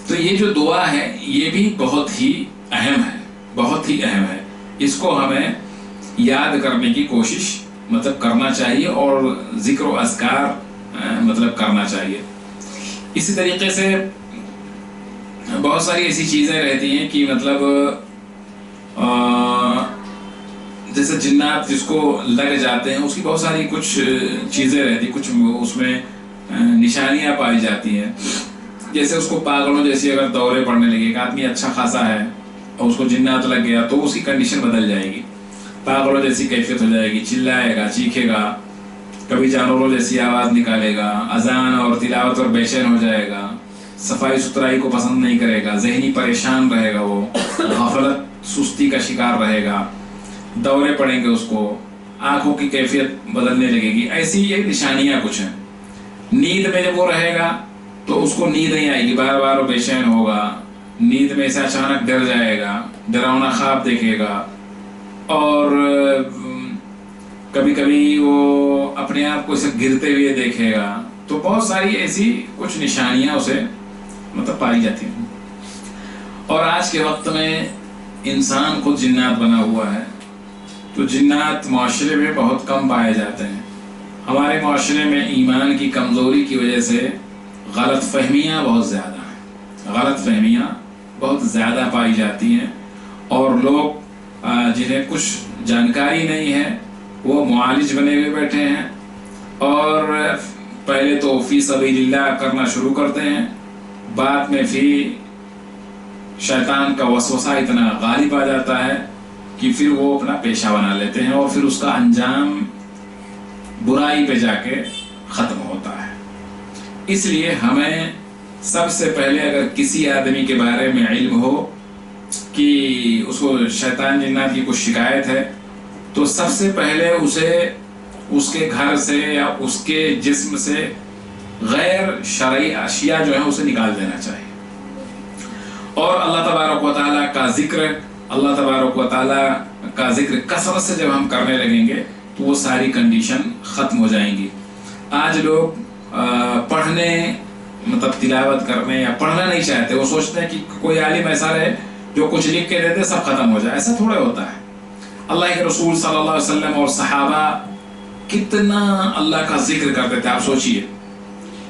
تو یہ جو دعا ہے یہ بھی بہت ہی اہم ہے، بہت ہی اہم ہے۔ اس کو ہمیں یاد کرنے کی کوشش کرنا چاہیے اور ذکر و اذکار کرنا چاہیے۔ اسی طریقے سے بہت ساری ایسی چیزیں رہتی ہیں کہ جیسے جنات جس کو لگ جاتے ہیں اس کی بہت ساری کچھ چیزیں رہتی، کچھ اس میں نشانیاں پائی جاتی ہیں۔ جیسے اس کو پاگلوں جیسی اگر دورے پڑنے لگے، ایک آدمی اچھا خاصا ہے اور اس کو جنات لگ گیا تو اس کی کنڈیشن بدل جائے گی، پاگلوں جیسی کیفیت ہو جائے گی، چلائے گا، چیخے گا، کبھی جانوروں جیسی آواز نکالے گا، اذان اور تلاوت اور بے چین ہو جائے گا، صفائی ستھرائی کو پسند نہیں کرے گا، ذہنی پریشان رہے گا، وہ غفلت سستی کا شکار رہے گا، دورے پڑیں گے، اس کو آنکھوں کی کیفیت بدلنے لگے گی۔ ایسی یہ نشانیاں کچھ ہیں۔ نیند میں جب وہ رہے گا تو اس کو نیند نہیں آئے گی، بار بار وہ بے چین ہوگا، نیند میں سے اچانک ڈر جائے گا، ڈراؤنا خواب دیکھے گا، اور کبھی کبھی وہ اپنے آپ کو اسے گرتے ہوئے دیکھے گا۔ تو بہت ساری ایسی کچھ نشانیاں اسے پائی جاتی ہیں۔ اور آج کے وقت میں انسان خود جنات بنا ہوا ہے، تو جنات معاشرے میں بہت کم پائے جاتے ہیں۔ ہمارے معاشرے میں ایمان کی کمزوری کی وجہ سے غلط فہمیاں بہت زیادہ ہیں، غلط فہمیاں بہت زیادہ پائی جاتی ہیں، اور لوگ جنہیں کچھ جانکاری نہیں ہے وہ معالج بنے ہوئے بیٹھے ہیں، اور پہلے تو فی سبیل اللہ کرنا شروع کرتے ہیں، بعد میں پھر شیطان کا وسوسہ اتنا غالب آ جاتا ہے کہ پھر وہ اپنا پیشہ بنا لیتے ہیں، اور پھر اس کا انجام برائی پہ جا کے ختم ہوتا ہے۔ اس لیے ہمیں سب سے پہلے اگر کسی آدمی کے بارے میں علم ہو کہ اس کو شیطان جنات کی کچھ شکایت ہے، تو سب سے پہلے اسے اس کے گھر سے یا اس کے جسم سے غیر شرعی اشیاء جو ہیں اسے نکال دینا چاہیے، اور اللہ تبارک و تعالیٰ کا ذکر، اللہ تبارک و تعالیٰ کا ذکر کثرت سے جب ہم کرنے لگیں گے تو وہ ساری کنڈیشن ختم ہو جائیں گی۔ آج لوگ پڑھنے تلاوت کرنے یا پڑھنا نہیں چاہتے، وہ سوچتے ہیں کہ کوئی عالم ایسا رہے جو کچھ لکھ کے دیتے سب ختم ہو جائے۔ ایسا تھوڑا ہوتا ہے۔ اللہ کے رسول صلی اللہ علیہ وسلم اور صحابہ کتنا اللہ کا ذکر کرتے تھے، آپ سوچئے۔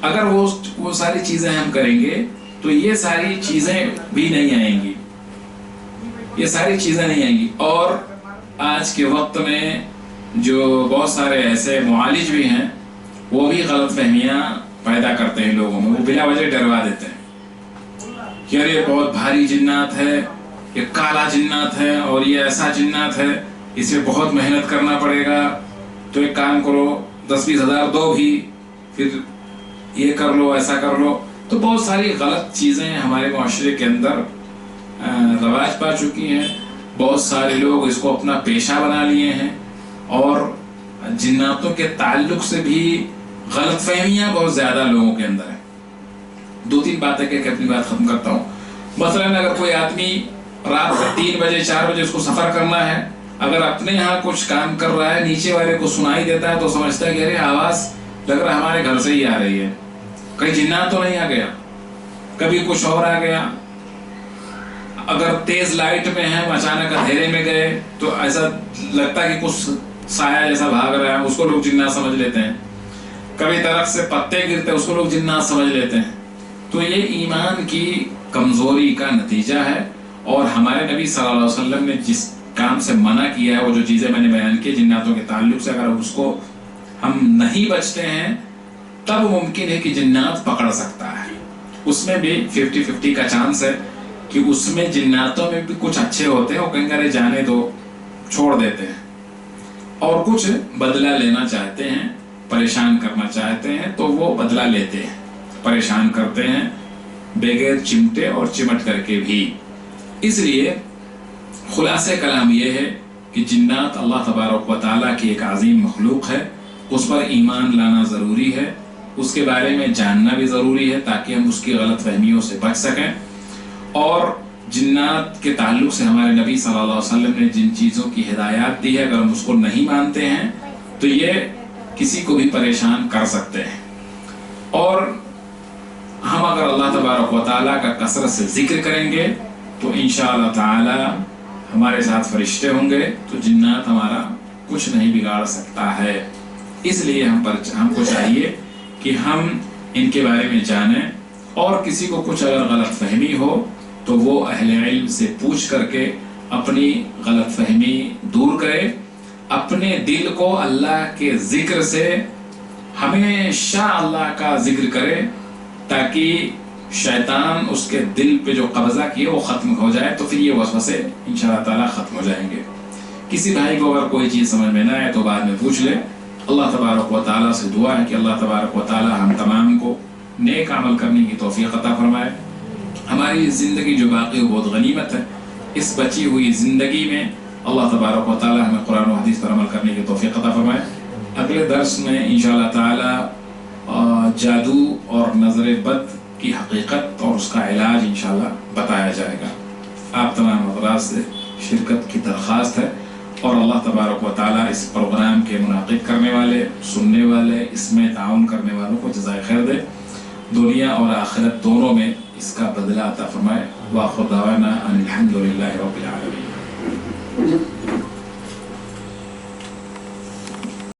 اگر وہ ساری چیزیں ہم کریں گے تو یہ ساری چیزیں بھی نہیں آئیں گی، یہ ساری چیزیں نہیں آئیں گی۔ اور آج کے وقت میں جو بہت سارے ایسے معالج بھی ہیں وہ بھی غلط فہمیاں پیدا کرتے ہیں لوگوں میں، وہ بلا وجہ ڈروا دیتے ہیں کہ یہ بہت بھاری جنات ہے، یہ کالا جنات ہے، اور یہ ایسا جنات ہے، اس میں بہت محنت کرنا پڑے گا، تو ایک کام کرو 10-20 ہزار دو بھی، پھر یہ کر لو، ایسا کر لو۔ تو بہت ساری غلط چیزیں ہمارے معاشرے کے اندر رواج پا چکی ہیں، بہت سارے لوگ اس کو اپنا پیشہ بنا لیے ہیں، اور جناتوں کے تعلق سے بھی غلط فہمیاں بہت زیادہ لوگوں کے اندر ہیں۔ 2-3 باتیں کہہ کے اپنی بات ختم کرتا ہوں۔ مثلاً اگر کوئی آدمی رات 3 بجے 4 بجے اس کو سفر کرنا ہے، اگر اپنے ہاں کچھ کام کر رہا ہے، نیچے والے کو سنائی دیتا ہے تو سمجھتا ہے کہ ارے آواز لگ رہا ہے ہمارے گھر سے ہی آ رہی ہے، کہیں جنات تو نہیں آ گیا، کبھی کچھ اور آ گیا۔ اگر تیز لائٹ میں ہیں اچانک اندھیرے میں گئے تو ایسا لگتا ہے کہ کچھ سایہ جیسا بھاگ رہا ہے، اس کو لوگ جنات سمجھ لیتے ہیں. کبھی درخت سے پتے گرتے ہیں، اس کو لوگ جنات سمجھ لیتے ہیں. تو یہ ایمان کی کمزوری کا نتیجہ ہے. اور ہمارے نبی صلی اللہ علیہ وسلم نے جس کام سے منع کیا ہے، وہ جو چیزیں میں نے بیان کی جناتوں کے تعلق سے، اگر اس کو ہم نہیں بچتے ہیں تب ممکن ہے کہ جنات پکڑ سکتا ہے. اس میں بھی 50-50 کا چانس ہے کہ اس میں جناتوں میں بھی کچھ اچھے ہوتے ہیں، وہ کہیں گے جانے دو، چھوڑ دیتے ہیں، اور کچھ بدلہ لینا چاہتے ہیں، پریشان کرنا چاہتے ہیں تو وہ بدلہ لیتے ہیں، پریشان کرتے ہیں بغیر چمٹے اور چمٹ کر کے بھی. اس لیے خلاصہ کلام یہ ہے کہ جنات اللہ تبارک و تعالیٰ کی ایک عظیم مخلوق ہے، اس پر ایمان لانا ضروری ہے، اس کے بارے میں جاننا بھی ضروری ہے تاکہ ہم اس کی غلط فہمیوں سے بچ سکیں. اور جنات کے تعلق سے ہمارے نبی صلی اللہ علیہ وسلم نے جن چیزوں کی ہدایات دی ہے، اگر ہم اس کو نہیں مانتے ہیں تو یہ کسی کو بھی پریشان کر سکتے ہیں. اور ہم اگر اللہ تبارک و تعالیٰ کا کثرت سے ذکر کریں گے تو انشاءاللہ تعالی ہمارے ساتھ فرشتے ہوں گے تو جنات ہمارا کچھ نہیں بگاڑ سکتا ہے. اس لیے ہم کو چاہیے کہ ہم ان کے بارے میں جانیں، اور کسی کو کچھ اگر غلط فہمی ہو تو وہ اہل علم سے پوچھ کر کے اپنی غلط فہمی دور کرے، اپنے دل کو اللہ کے ذکر سے ہمیشہ اللہ کا ذکر کرے تاکہ شیطان اس کے دل پہ جو قبضہ کیے وہ ختم ہو جائے، تو پھر یہ وسوسے انشاءاللہ تعالیٰ ختم ہو جائیں گے. کسی بھائی کو اگر کوئی چیز سمجھ میں نہ آئے تو بعد میں پوچھ لے. اللہ تبارک و تعالیٰ سے دعا ہے کہ اللہ تبارک و تعالیٰ ہم تمام کو نیک عمل کرنے کی توفیق عطا فرمائے. ہماری زندگی جو باقی ہے بہت غنیمت ہے، اس بچی ہوئی زندگی میں اللہ تبارک و تعالیٰ ہمیں قرآن و حدیث پر عمل کرنے کی توفیق عطا فرمائے. اگلے درس میں انشاءاللہ تعالیٰ جادو اور نظر بد کی حقیقت اور اس کا علاج انشاءاللہ بتایا جائے گا. آپ تمام حضرات سے شرکت کی درخواست ہے، اور اللہ تبارک و تعالیٰ اس پروگرام کے منعقد کرنے والے، سننے والے، اس میں تعاون کرنے والوں کو جزائے خیر دے، دنیا اور آخرت دونوں میں اس کا بدلہ عطا فرمائے.